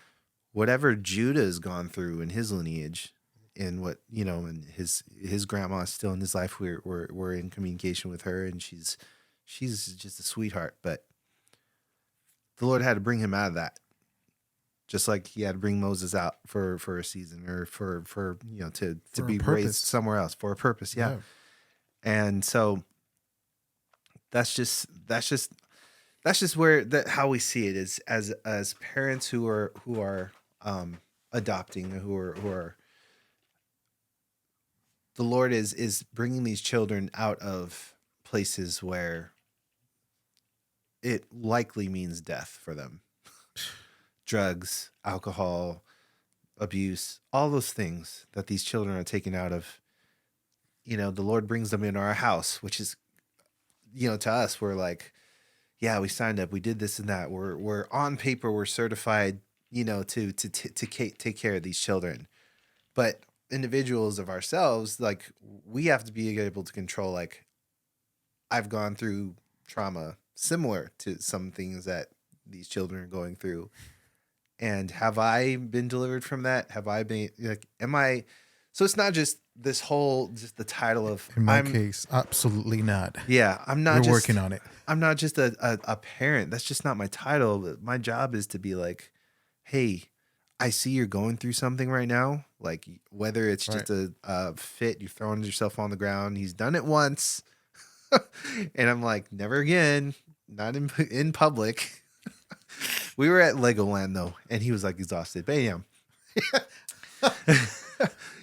whatever Judah has gone through in his lineage, and what, and his grandma is still in his life. We're in communication with her, and she's just a sweetheart. But the Lord had to bring him out of that, just like he had to bring Moses out for a season, or for to be a purpose. raised somewhere else for a purpose. Yeah. And so that's just where that how we see it is as parents who are adopting, who are the Lord is bringing these children out of places where it likely means death for them. Drugs, alcohol, abuse, all those things that these children are taken out of. The Lord brings them into our house, which is, to us, we're like, yeah, we signed up, we did this and that. We're on paper, we're certified, to take care of these children. But individuals of ourselves, like, we have to be able to control, like, I've gone through trauma similar to some things that these children are going through. And have I been delivered from that? Have I been like, am I? So it's not just this whole, just the title of, In my case, absolutely not. yeah, I'm not We're just working on it. I'm not just a parent. That's just not my title. My job is to be like, hey, I see you're going through something right now. Like, whether it's just a fit, you're throwing yourself on the ground. He's done it once. And I'm like, never again, not in public. We were at Legoland though, and he was like exhausted. Bam.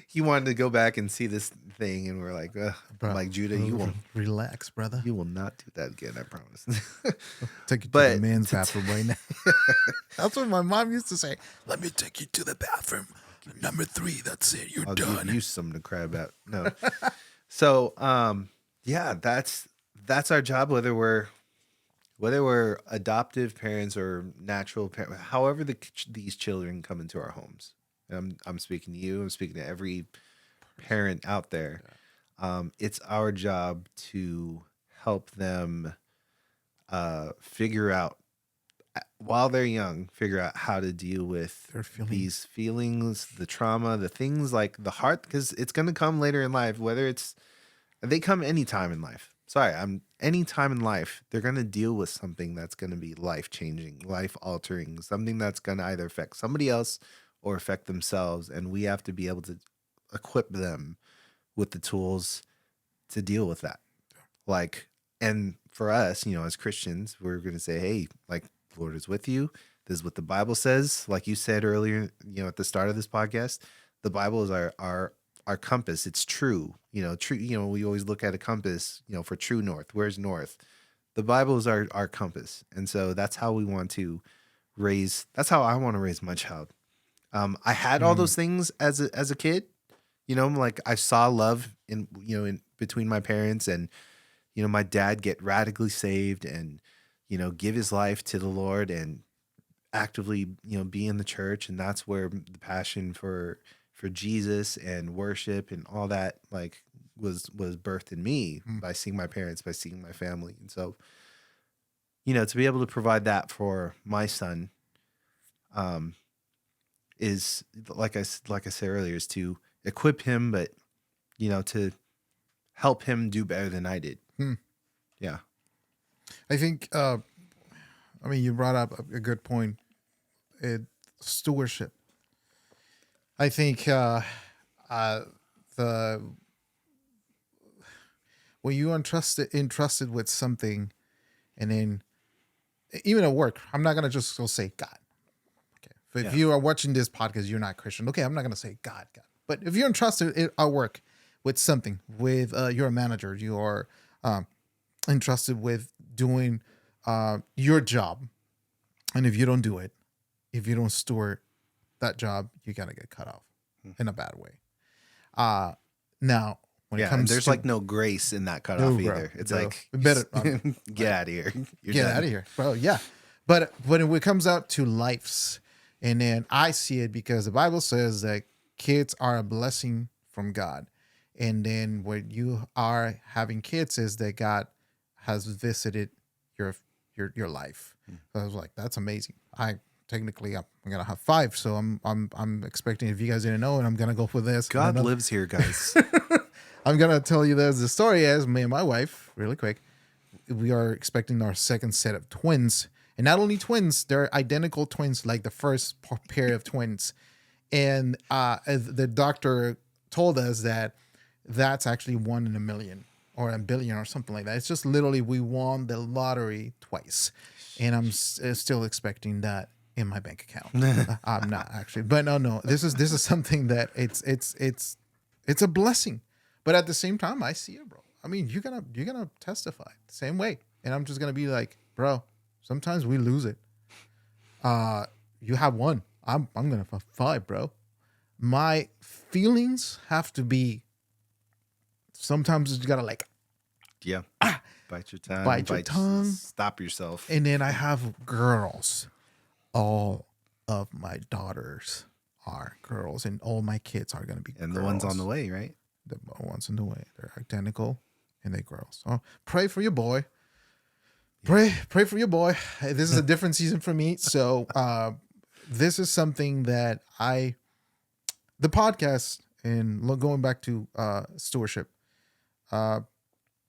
He wanted to go back and see this thing, and we're like, I'm like, Judah, you will relax, brother. You will not do that again, I promise. Take you to the men's bathroom right now. That's what my mom used to say. Let me take you to the bathroom. Number 3, that's it. You're I'll done. give you something to cry about. No. So, yeah, that's our job, whether we're adoptive parents or natural parents, however these children come into our homes. And I'm speaking to you. I'm speaking to every parent out there. It's our job to help them figure out, while they're young, figure out how to deal with these feelings, the trauma, the things like the heart, because it's going to come later in life, whether they come anytime in life. Any time in life, they're going to deal with something that's going to be life-changing, life-altering, something that's going to either affect somebody else or affect themselves. And we have to be able to equip them with the tools to deal with that. Like, and for us, as Christians, we're going to say, hey, like, the Lord is with you. This is what the Bible says. Like you said earlier, at the start of this podcast, the Bible is our compass. It's true. True. We always look at a compass, for true north. Where's north? The Bible is our compass. And so that's how we want to that's how I want to raise my child. I had all those things as a kid, like I saw love in between my parents, and, my dad get radically saved and, give his life to the Lord and actively, be in the church. And that's where the passion for Jesus and worship and all that, like, was birthed in me by seeing my parents, by seeing my family. And so, to be able to provide that for my son, is, like I said earlier, is to equip him, but, to help him do better than I did. Yeah. I think, you brought up a good point. Stewardship. I think when you entrusted with something, and then even at work, I'm not gonna just go say God. Okay, but if you are watching this podcast, you're not Christian. Okay, I'm not gonna say God. But if you're entrusted at work with something, with you're a manager, you are entrusted with doing your job, and if you don't do it, if you don't steward that job, you're gonna get cut off in a bad way. Now, when it comes, there's like no grace in that cutoff either. It's like, better get out of here. Get out of here, bro. Yeah, but when it comes out to lives, and then I see it because the Bible says that kids are a blessing from God, and then when you are having kids, is that God has visited your life. So I was like, that's amazing. I'm gonna have 5, so I'm expecting, if you guys didn't know, and I'm gonna go for this. God lives here, guys. I'm gonna tell you this. The story is, me and my wife, really quick, we are expecting our second set of twins, and not only twins, they're identical twins, like the first pair of twins. And the doctor told us that that's actually 1 in a million. or a billion or something like that. It's just literally we won the lottery twice, and I'm still expecting that in my bank account. I'm not actually, but no. This is something that it's a blessing, but at the same time, I see it, bro. I mean, you're gonna testify the same way, and I'm just gonna be like, bro. Sometimes we lose it. You have one. I'm gonna have five, bro. My feelings have to be. Sometimes you gotta like Yeah. Bite your tongue. bite your tongue. Stop yourself. And then I have girls. All of my daughters are girls, and all my kids are gonna be And girls. the ones on the way, right? The ones on the way. They're identical, and they girls. So pray for your boy. Pray for your boy. This is a different season for me. So this is something that the podcast, and going back to stewardship,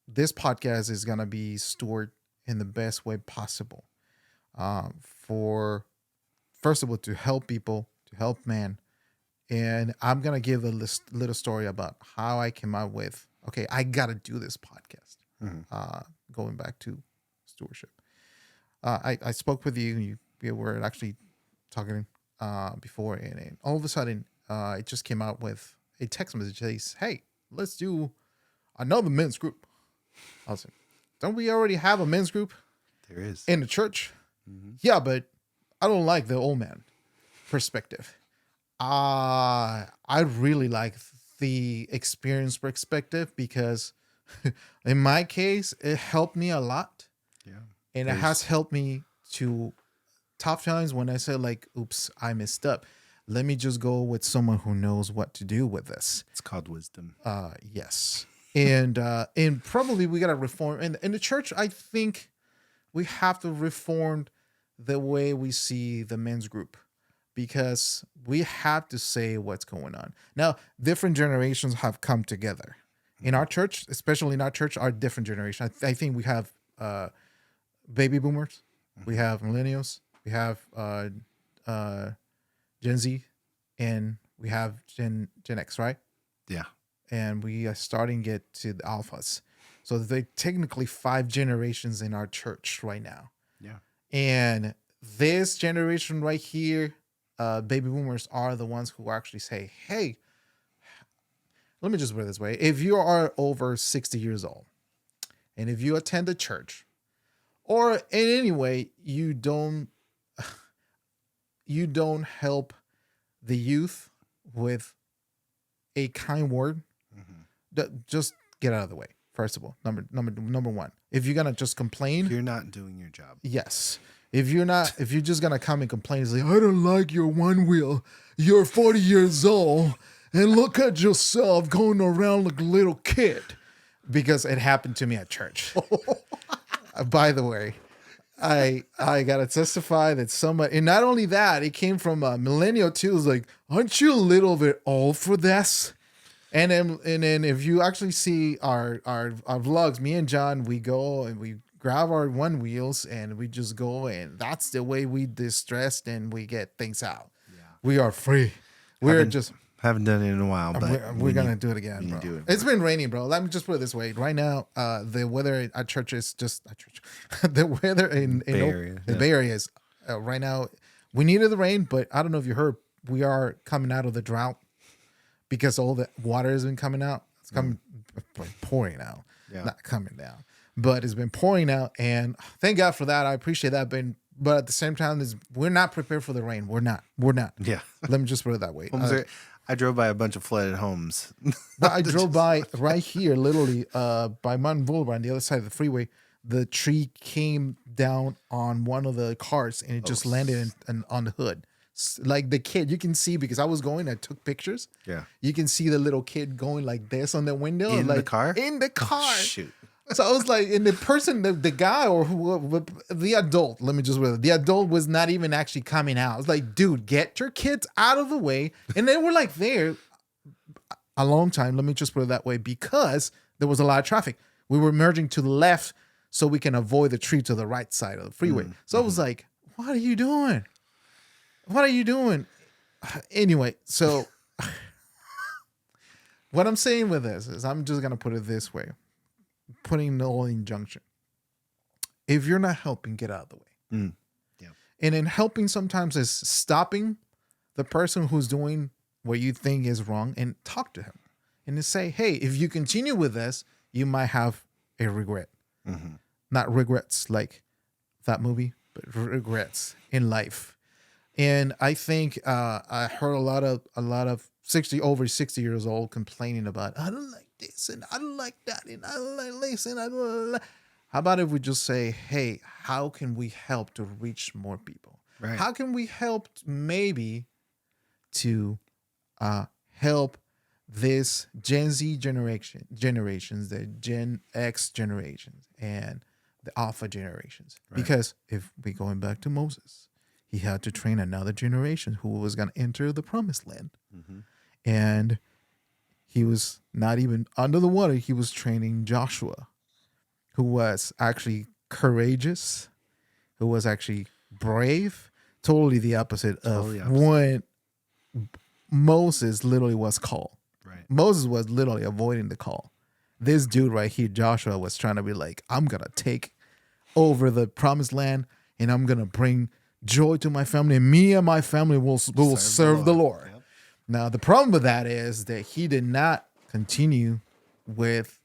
this podcast is going to be steward in the best way possible for, first of all, to help people, to help man. And I'm going to give a little story about how I came out with, okay, I got to do this podcast. Going back to stewardship. I spoke with you. We were actually talking before, and all of a sudden, it just came out with a text message that says, "Hey, let's do another men's group." I was like, "Don't we already have a men's group There is. in the church?" Yeah, but I don't like the old man perspective. I really like the experience perspective because, in my case, it helped me a lot. Yeah. And it has helped me to tough times when I said like, oops, I messed up. Let me just go with someone who knows what to do with this. It's called wisdom. Yes. And probably we got to reform. And in the church, I think we have to reform the way we see the men's group because we have to say what's going on. Now, different generations have come together. In our church, especially in our church, our different generation. I think we have baby boomers, we have millennials, we have Gen Z, and we have Gen X, right? Yeah. And we are starting to get to the alphas. So they're technically 5 generations in our church right now. Yeah. And this generation right here, baby boomers are the ones who actually say, hey, let me just put it this way. If you are over 60 years old, and if you attend the church, or in any way you don't help the youth with a kind word, just get out of the way. First of all, number one. If you're gonna just complain, You're not doing your job. yes. If you're just gonna come and complain, it's like, I don't like your one wheel. You're 40 years old, and look at yourself going around like a little kid. Because it happened to me at church. By the way, I gotta testify that somebody, and not only that, it came from a millennial too. It was like, aren't you a little bit old for this? And then if you actually see our vlogs, me and John, we go and we grab our one wheels and we just go, and that's the way we distress and we get things out. Yeah. We are free. Haven't done it in a while, but we're gonna do it again, bro. do it, It's been raining, bro. Let me just put it this way. Right now, the weather at church is just the weather in Bay Area, the Bay Area is right now. We needed the rain, but I don't know if you heard, we are coming out of the drought because all the water has been coming out. It's coming pouring out, not coming down, but it's been pouring out, and thank God for that. I appreciate that, but at the same time, we're not prepared for the rain. We're not. Yeah. Let me just put it that way. I drove by a bunch of flooded homes. But I drove by right here, literally, by Mountain Boulevard on the other side of the freeway. The tree came down on one of the cars and it just landed on the hood. Like the kid, you can see, because I was going, I took pictures. Yeah. You can see the little kid going like this on the window. In like, the car? In the car. Shoot. So I was like, and the person, the guy or the adult, let me just with it. The adult was not even actually coming out. I was like, dude, get your kids out of the way. And they were like there a long time. Let me just put it that way, because there was a lot of traffic. We were merging to the left so we can avoid the tree to the right side of the freeway. So I was like, what are you doing? What are you doing? Anyway, so what I'm saying with this is, I'm just going to put it this way. putting the whole injunction. If you're not helping, get out of the way. Mm. Yeah. And in helping sometimes is stopping the person who's doing what you think is wrong and talk to him and to say, hey, if you continue with this, you might have a regret. Mm-hmm. Not regrets like that movie, but regrets in life. And I think I heard a lot of over 60 years old complaining about, I don't like this and I don't like that and I don't like this and I don't like. How about if we just say, hey, how can we help to reach more people? Right. How can we help maybe to help this Gen Z generations, the Gen X generations, and the Alpha generations? Right. Because if we're going back to Moses, he had to train another generation who was going to enter the promised land. Mm-hmm. And he was not even under the water. He was training Joshua, who was actually courageous, who was actually brave, totally the opposite of what Moses literally was called. Right. Moses was literally avoiding the call. This dude right here, Joshua, was trying to be like, I'm going to take over the promised land and I'm going to bring joy to my family, and me and my family will serve the Lord. Yep. Now, the problem with that is that he did not continue with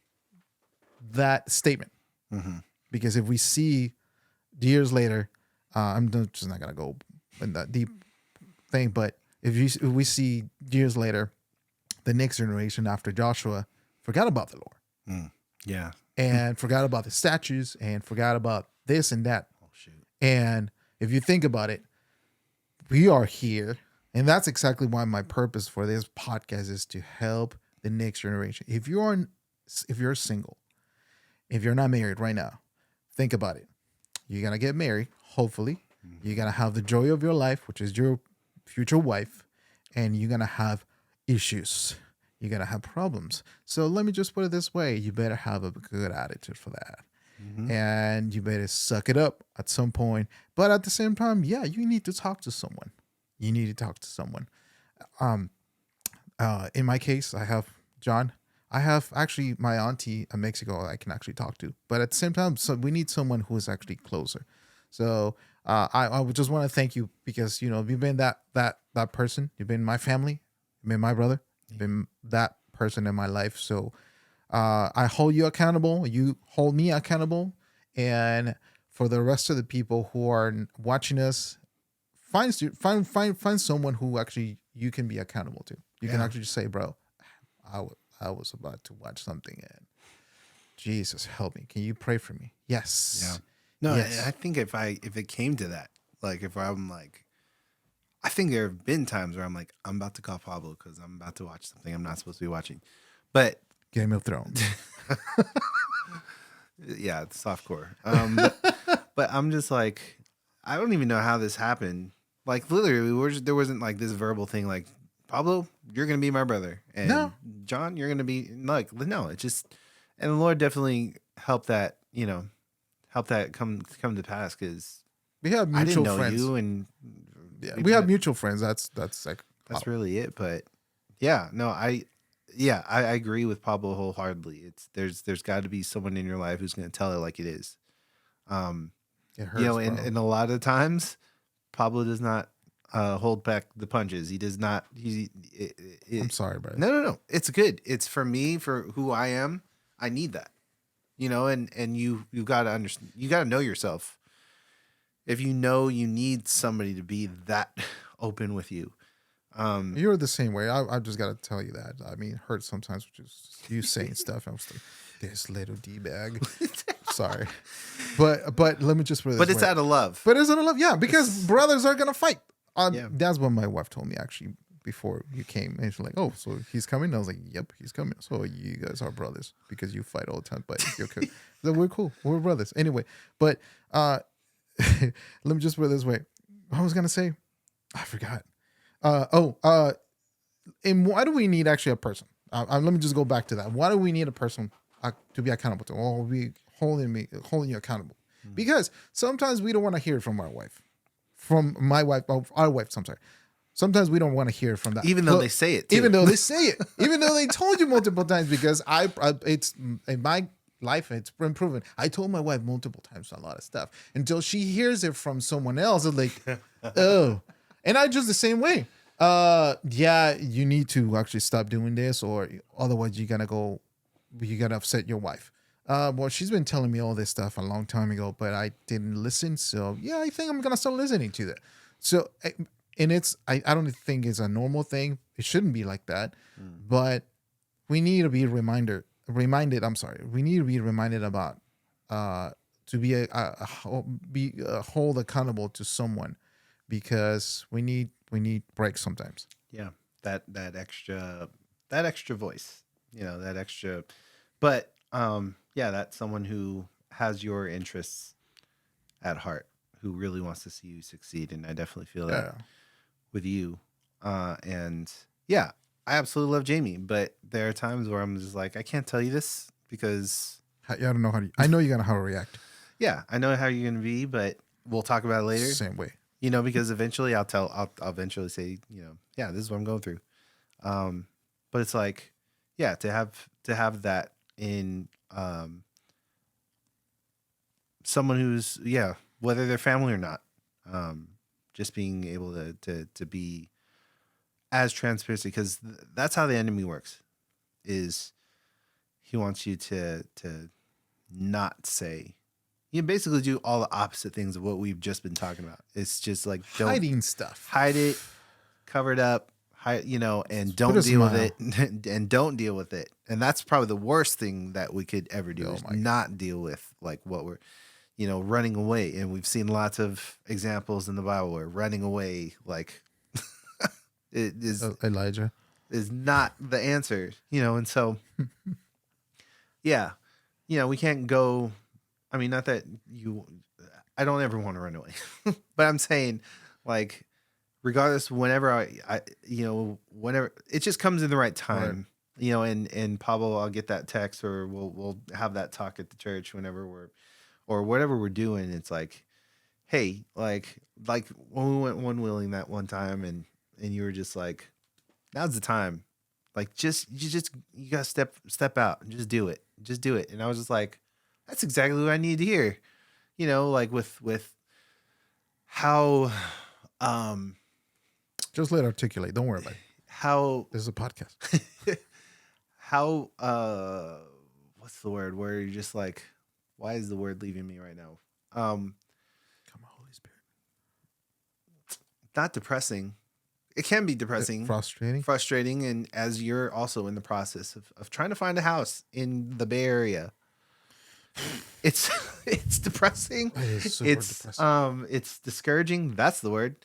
that statement. Mm-hmm. Because if we see years later, I'm just not going to go in that deep thing, but if we see years later, the next generation after Joshua forgot about the Lord. Mm. Yeah. And forgot about the statues and forgot about this and that. Oh, shoot. And if you think about it, we are here. And that's exactly why my purpose for this podcast is to help the next generation. If you're single, if you're not married right now, think about it. You're going to get married, hopefully. Mm-hmm. You're going to have the joy of your life, which is your future wife. And you're going to have issues. You're going to have problems. So let me just put it this way. You better have a good attitude for that. Mm-hmm. And you better suck it up at some point. But at the same time, yeah, you need to talk to someone. You need to talk to someone. In my case, I have John. I have actually my auntie in Mexico I can actually talk to. But at the same time, so we need someone who is actually closer. So I would just want to thank you because, you know, you've been that person. You've been my family. You've been my brother. You've been that person in my life. So I hold you accountable. You hold me accountable. And for the rest of the people who are watching us, find someone who actually you can be accountable to. You can actually just say, bro, I was about to watch something and Jesus help me. Can you pray for me? Yes. Yeah. No, yes. I think if it came to that, like if I'm like, I think there have been times where I'm like, I'm about to call Pablo because I'm about to watch something I'm not supposed to be watching. But Game of Thrones. Yeah, it's softcore. But I'm just like, I don't even know how this happened. Like literally, there wasn't like this verbal thing like, Pablo, you're gonna be my brother, and No. John, you're gonna be like, no. It just, and the Lord definitely helped that, come to pass because We have I didn't mutual know friends. you, and We have mutual friends. That's like that's really it. But yeah, no, I agree with Pablo wholeheartedly. There's got to be someone in your life who's going to tell it like it is. it hurts, bro. And a lot of times, Pablo does not hold back the punches. He does not. I'm sorry, bro. No. It's good. It's for me, for who I am. I need that. And you got to understand. You got to know yourself. If you know you need somebody to be that open with you. You're the same way. I just got to tell you that. I mean, it hurts sometimes with just you saying stuff. I was like, this little D-bag. Sorry. But let me just put it this But it's way. out of love. But it's out of love. Yeah, because brothers are going to fight. That's what my wife told me actually before you came. And she's like, oh, so he's coming? I was like, yep, he's coming. So you guys are brothers because you fight all the time. But you're cool. So we're cool. We're brothers. Anyway, but let me just put it this way. I was going to say, I forgot. And why do we need actually a person? Let me just go back to that. Why do we need a person to be accountable to? Or be holding you accountable? Mm-hmm. Because sometimes we don't want to hear from our wife, from my wife, our wife. I'm sorry. Sometimes we don't want to hear from that, even though they say it. Too. Even though they say it, even though they told you multiple times. Because it's in my life, it's improving. I told my wife multiple times a lot of stuff until she hears it from someone else. It's like, oh, and I just the same way. Yeah, you need to actually stop doing this, or otherwise you gotta upset your wife. Well, she's been telling me all this stuff a long time ago, but I didn't listen. So yeah, I think I'm gonna start listening to that. So, and I don't think it's a normal thing. It shouldn't be like that, but we need to be reminded. I'm sorry, we need to be reminded about to be be hold accountable to someone, because we need breaks sometimes. Yeah, that extra voice, that extra, but yeah, that's someone who has your interests at heart, who really wants to see you succeed, and I definitely feel that Yeah, with you. And yeah, I absolutely love Jamie, but there are times where I'm just like, I can't tell you this because I don't know how to. I know you're gonna how to react. yeah, I know how you're gonna be, but we'll talk about it later. Same way. Because eventually I'll eventually say, yeah, this is what I'm going through. But it's like, yeah, to have that in someone who's, yeah, whether they're family or not, just being able to be as transparent, because that's how the enemy works. Is he wants you to not say. You basically do all the opposite things of what we've just been talking about. It's just like don't Hiding stuff. hide it, cover it up, and Put don't a deal with smile. it, and don't deal with it. And that's probably the worst thing that we could ever do Oh is my God. not deal with like what we're, running away. And we've seen lots of examples in the Bible where running away, like it Elijah. is not the answer, And so, yeah, we can't go. I mean, not that I don't ever want to run away, but I'm saying, like, regardless, whenever whenever it just comes in the right time, and Pablo, I'll get that text, or we'll have that talk at the church whenever or whatever we're doing. It's like, hey, like when we went one wheeling that one time, and you were just like, now's the time, like you gotta step out and just do it, and I was just like, that's exactly what I need to hear, like with how Just let it articulate. Don't worry about it. how This is a podcast. how what's the word where you're just like, why is the word leaving me right now? Come on, Holy Spirit. Not depressing. It can be depressing, Frustrating. and as you're also in the process of trying to find a house in the Bay Area, it's it's depressing. It is super depressing. It's discouraging. That's the word.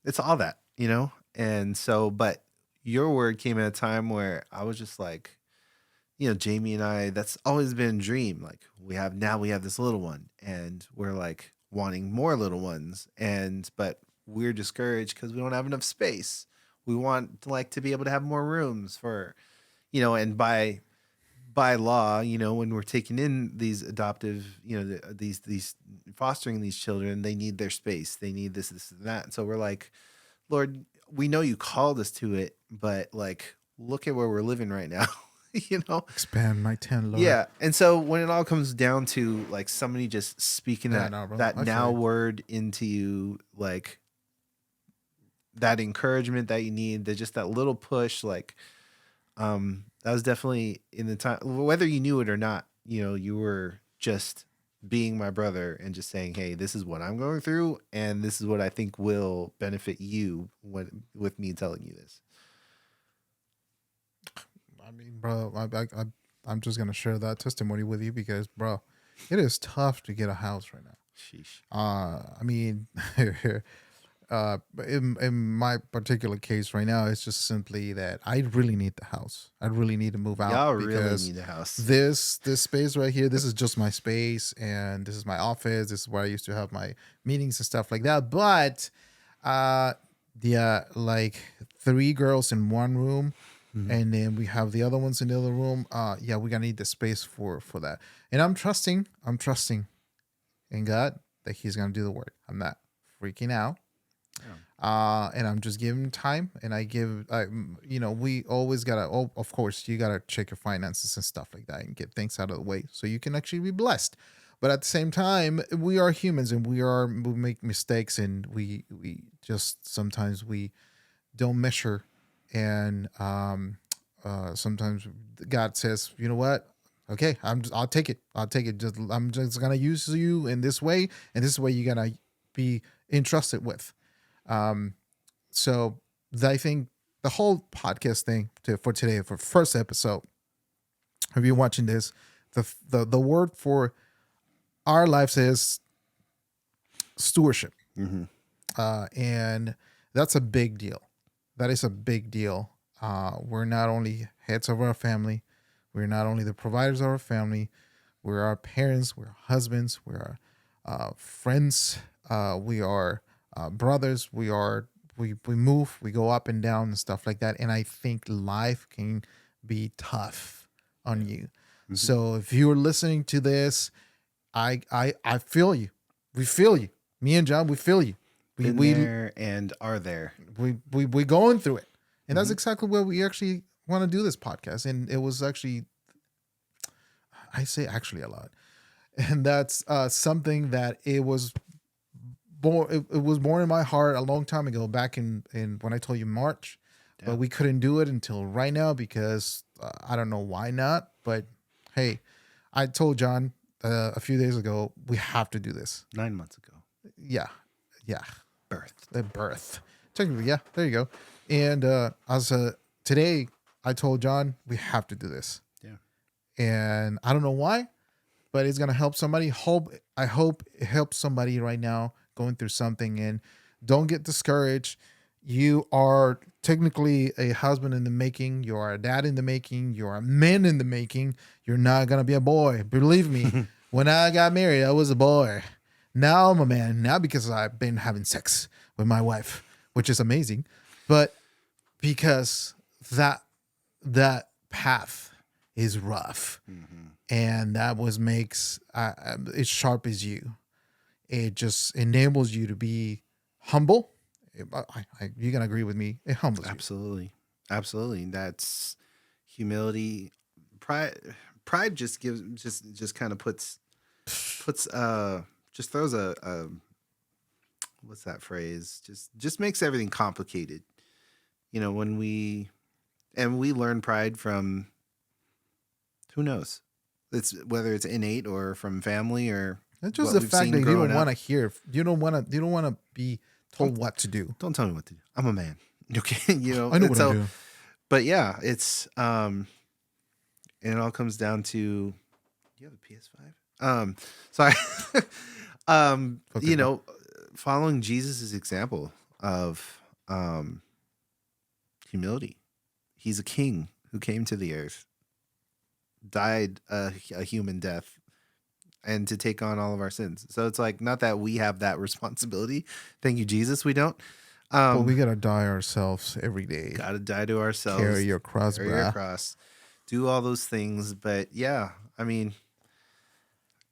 It's all that, and so, but your word came at a time where I was just like, Jamie and I, that's always been a dream. Like we have this little one, and we're like wanting more little ones, but we're discouraged because we don't have enough space. We want like to be able to have more rooms for, and by law, when we're taking in these adoptive, these fostering these children, they need their space. They need this, and that. And so we're like, Lord, we know you called us to it, but like, look at where we're living right now, Expand my tent, Lord. Yeah. And so when it all comes down to like somebody just speaking Yeah, that, no, bro. that I feel now you. word into you, like that encouragement that you need, that just that little push, like, that was definitely in the time, whether you knew it or not, you were just being my brother and just saying, hey, this is what I'm going through, and this is what I think will benefit you with me telling you this. I mean, bro, I'm just gonna share that testimony with you because, bro, it is tough to get a house right now. Sheesh. I mean, in my particular case right now, it's just simply that I really need the house. I really need to move out Y'all really because need a house. this space right here, this is just my space, and this is my office. This is where I used to have my meetings and stuff like that. But, yeah, like 3 girls in one room. And then we have the other ones in the other room. Yeah, we're gonna need the space for that. And I'm trusting in God that He's gonna do the work. I'm not freaking out. And I'm just giving time, and we always gotta, of course, you gotta check your finances and stuff like that and get things out of the way so you can actually be blessed. But at the same time, we are humans, and we make mistakes, and we just sometimes we don't measure, and sometimes God says, you know what? Okay, I'll take it. I'll take it. I'm just gonna use you in this way, and this is what you're gonna be entrusted with. So I think the whole podcast thing for today, for first episode, if you're watching this, the word for our lives is stewardship. And that's a big deal. That is a big deal. We're not only heads of our family, we're not only the providers of our family, we're our parents, we're husbands, we're friends, we are brothers, we move, we go up and down and stuff like that. And I think life can be tough on you. So if you're listening to this, I feel you. We feel you. Me and John, we feel you. We there and are there. We going through it. And that's exactly what we actually want to do this podcast. And it was actually, I say actually a lot. And that's something that it was born. It was born in my heart a long time ago, back in when I told you March. Yeah. But we couldn't do it until right now because I don't know why not. But hey, I told John a few days ago, we have to do this. 9 months ago. Yeah. Birth. Technically, yeah. There you go. And today, I told John we have to do this. Yeah. And I don't know why, but it's gonna help somebody. I hope it helps somebody right now going through something. And don't get discouraged. You are technically a husband in the making. You are a dad in the making. You are a man in the making. You're not gonna be a boy. Believe me. When I got married, I was a boy. Now I'm a man. Now because I've been having sex with my wife, which is amazing, but because that path is rough, and that makes it sharp as you. It just enables you to be humble. You're gonna agree with me. It humbles you. Absolutely. That's humility. Pride just kind of puts just throws a what's that phrase? Just makes everything complicated. When we learn pride from, who knows? It's whether it's innate or from family or it's just the fact that you don't want to hear. You don't want to be told what to do. Don't tell me what to do. I'm a man. Okay, I know what I do. But yeah, it's and it all comes down to. Do you have a PS5? Sorry. Following Jesus' example of humility. He's a king who came to the earth, died a human death, and to take on all of our sins. So it's like, not that we have that responsibility. Thank you, Jesus. We don't. But we gotta die ourselves every day. Gotta die to ourselves. Carry your cross, do all those things. But yeah, I mean,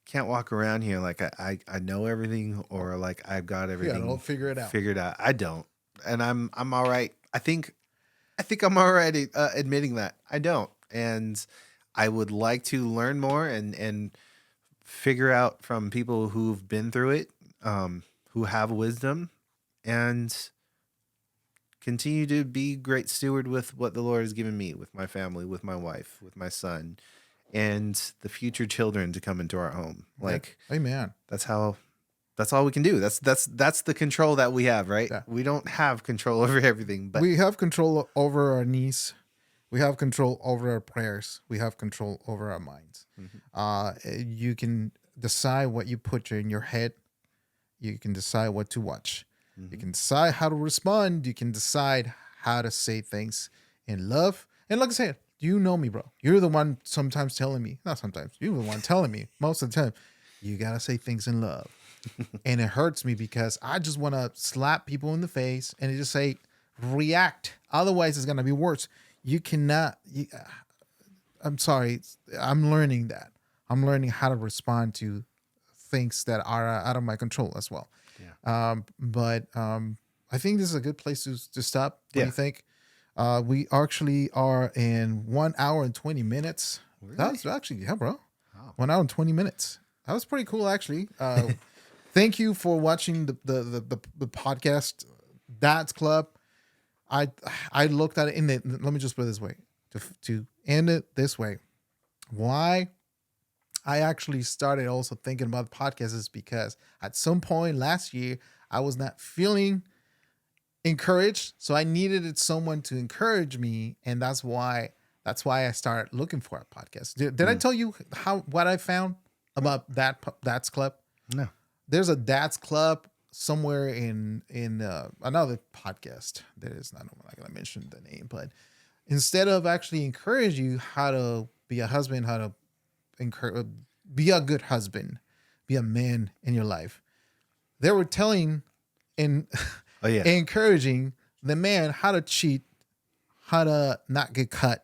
can't walk around here like I know everything, or like I've got everything. Yeah, don't figure it out. I don't, and I'm all right. I think I'm already admitting that I don't, and I would like to learn more and figure out from people who've been through it, who have wisdom, and continue to be great steward with what the Lord has given me, with my family, with my wife, with my son, and the future children to come into our home. Like, amen. That's all we can do. That's the control that we have, right? Yeah. We don't have control over everything, but we have control over our knees. We have control over our prayers. We have control over our minds. You can decide what you put in your head. You can decide what to watch. You can decide how to respond. You can decide how to say things in love. And like I said, you know me, bro. You're the one sometimes telling me, not sometimes, you're the one telling me most of the time, you got to say things in love. And it hurts me because I just want to slap people in the face and just say, react. Otherwise, it's going to be worse. You cannot. I'm sorry. I'm learning that. I'm learning how to respond to things that are out of my control as well. Yeah. But I think this is a good place to stop. What do Yeah. you think? We actually are in 1 hour and 20 minutes. Really? That's actually, yeah, bro. Wow. 1 hour and 20 minutes. That was pretty cool, actually. Thank you for watching the podcast, Dad's Club. I looked at it in the. Let me just put it this way to end it this way. Why I actually started also thinking about the podcast is because at some point last year I was not feeling encouraged, so I needed someone to encourage me, and that's why I started looking for a podcast. Did I tell you what I found about Dad's Club? No. There's a Dad's Club somewhere in another podcast. There is not. I'm not gonna mention the name, but instead of actually encourage you how to be a husband, how to be a good husband, be a man in your life, they were telling and Oh yeah. encouraging the man how to cheat, how to not get cut,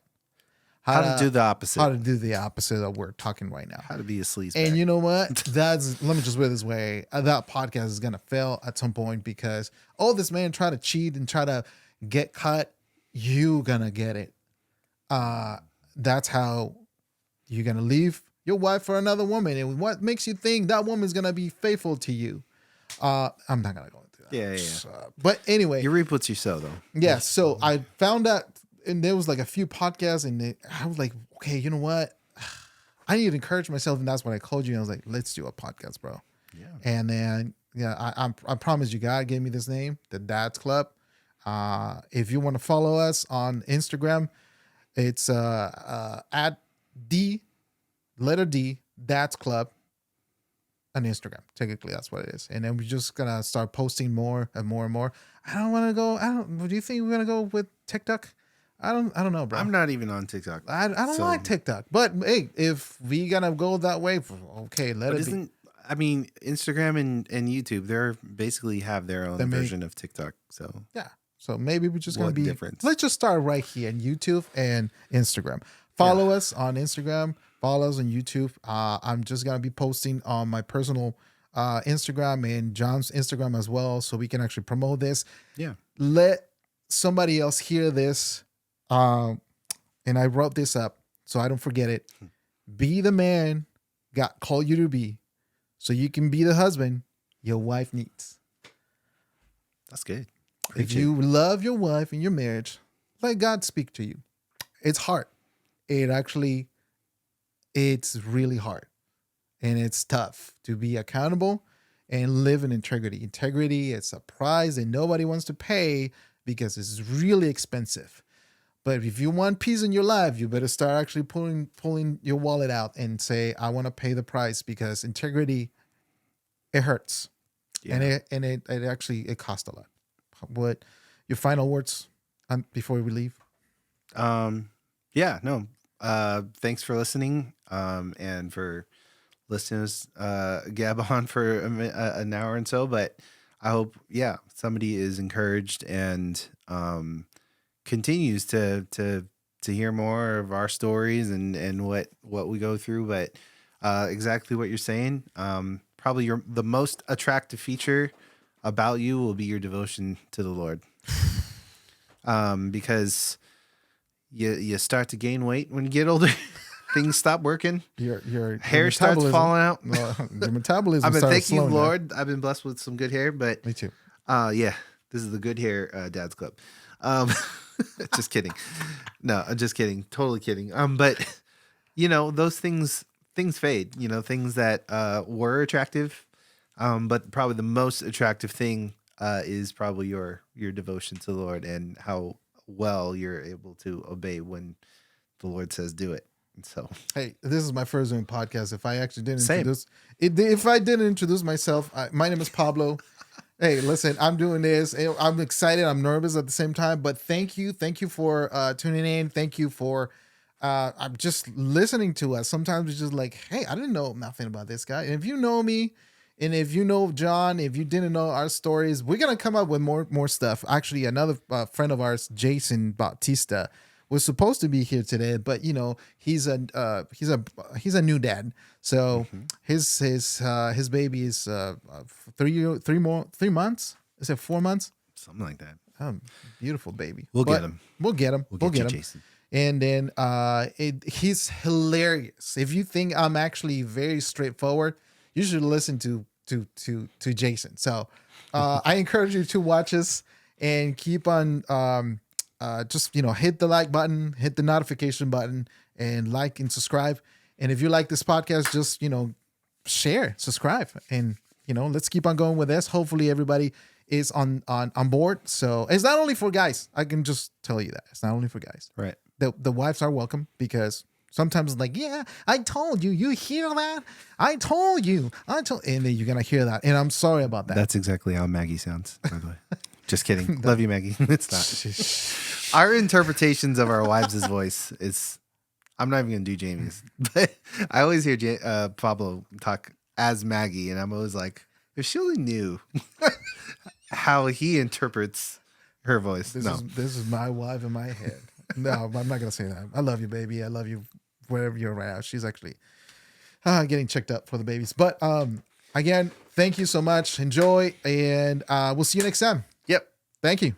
How to do the opposite. how to do the opposite of what we're talking right now. How to be a sleazebag. And you know what? Let me just put it this way. That podcast is going to fail at some point because, this man try to cheat and try to get cut. You going to get it. That's how you're going to leave your wife for another woman. And what makes you think that woman's going to be faithful to you? I'm not going to go into that. Yeah. But anyway. You reap what you sow, though. Yeah, so I found out, and there was like a few podcasts, and I was like, okay, you know what? I need to encourage myself, and that's when I called you. And I was like, let's do a podcast, bro. Yeah. And then, I promise you, God gave me this name, the Dad's Club. If you want to follow us on Instagram, it's at letter D, Dad's Club on Instagram. Technically, that's what it is. And then we're just gonna start posting more and more and more. I don't want to go. Do you think we're gonna go with TikTok? I don't know, bro. I'm not even on TikTok. I don't like TikTok. But hey, if we gonna go that way, okay, let it be. I mean, Instagram and YouTube, they're basically have their own version of TikTok. So yeah. So maybe we're just gonna What be difference? Let's just start right here in YouTube and Instagram. Follow us on Instagram. Follow us on YouTube. I'm just gonna be posting on my personal Instagram and John's Instagram as well, so we can actually promote this. yeah. Let somebody else hear this. And I wrote this up so I don't forget it. Be the man God called you to be, so you can be the husband your wife needs. That's good. If you love your wife in your marriage, let God speak to you. It's hard. It's really hard. And it's tough to be accountable and live in integrity. Integrity is a price that nobody wants to pay because it's really expensive. But if you want peace in your life, you better start actually pulling your wallet out and say, I want to pay the price, because integrity, it hurts. Yeah. And it actually costs a lot. What your final words before we leave? Yeah, no. Thanks for listening. And for listening to us gab on for an hour and so, but I hope, somebody is encouraged and continues to hear more of our stories and what we go through. But exactly what you're saying. Probably the most attractive feature about you will be your devotion to the Lord. Because you start to gain weight when you get older. Things stop working. Your hair starts falling out. Your metabolism. I've been starts thank you, slowing down. Lord. I've been blessed with some good hair, but Me too. yeah, this is the good hair Dad's Club. Just kidding. No, I'm just kidding. Totally kidding. But those things fade. Things that were attractive. But probably the most attractive thing is probably your devotion to the Lord and how well you're able to obey when the Lord says do it. And so, hey, this is my first doing podcast. If I actually didn't Same. if I didn't introduce myself, my name is Pablo. Hey, listen, I'm doing this. I'm excited. I'm nervous at the same time. But thank you for tuning in. Thank you for I'm just listening to us. Sometimes it's just like, hey, I didn't know nothing about this guy. And if you know me, and if you know John, if you didn't know our stories, we're gonna come up with more stuff. Actually, another friend of ours, Jason Bautista, was supposed to be here today, but he's a new dad. So his baby is 3 months. Is it 4 months? Something like that. Beautiful baby. We'll get him. We'll get him. We'll get him. Jason. And then he's hilarious. If you think I'm actually very straightforward, you should listen to Jason. So I encourage you to watch us and keep on just hit the like button, hit the notification button, and like and subscribe. And if you like this podcast, just share, subscribe, and let's keep on going with this. Hopefully everybody is on board. So it's not only for guys. I can just tell you that it's not only for guys. Right. The wives are welcome, because sometimes it's like, yeah, I told you. You hear that? I told you. And then you're gonna hear that, and I'm sorry about that. That's exactly how Maggie sounds, by the way. Just kidding. Love you, Maggie. It's not. Our interpretations of our wives' voice is. I'm not even gonna do Jamie's, but I always hear Pablo talk as Maggie, and I'm always like, if she only knew how he interprets her voice. This is my wife in my head. No, I'm not gonna say that. I love you, baby. I love you wherever you're right now. She's actually getting checked up for the babies. But again, thank you so much. Enjoy, and we'll see you next time. Yep. Thank you.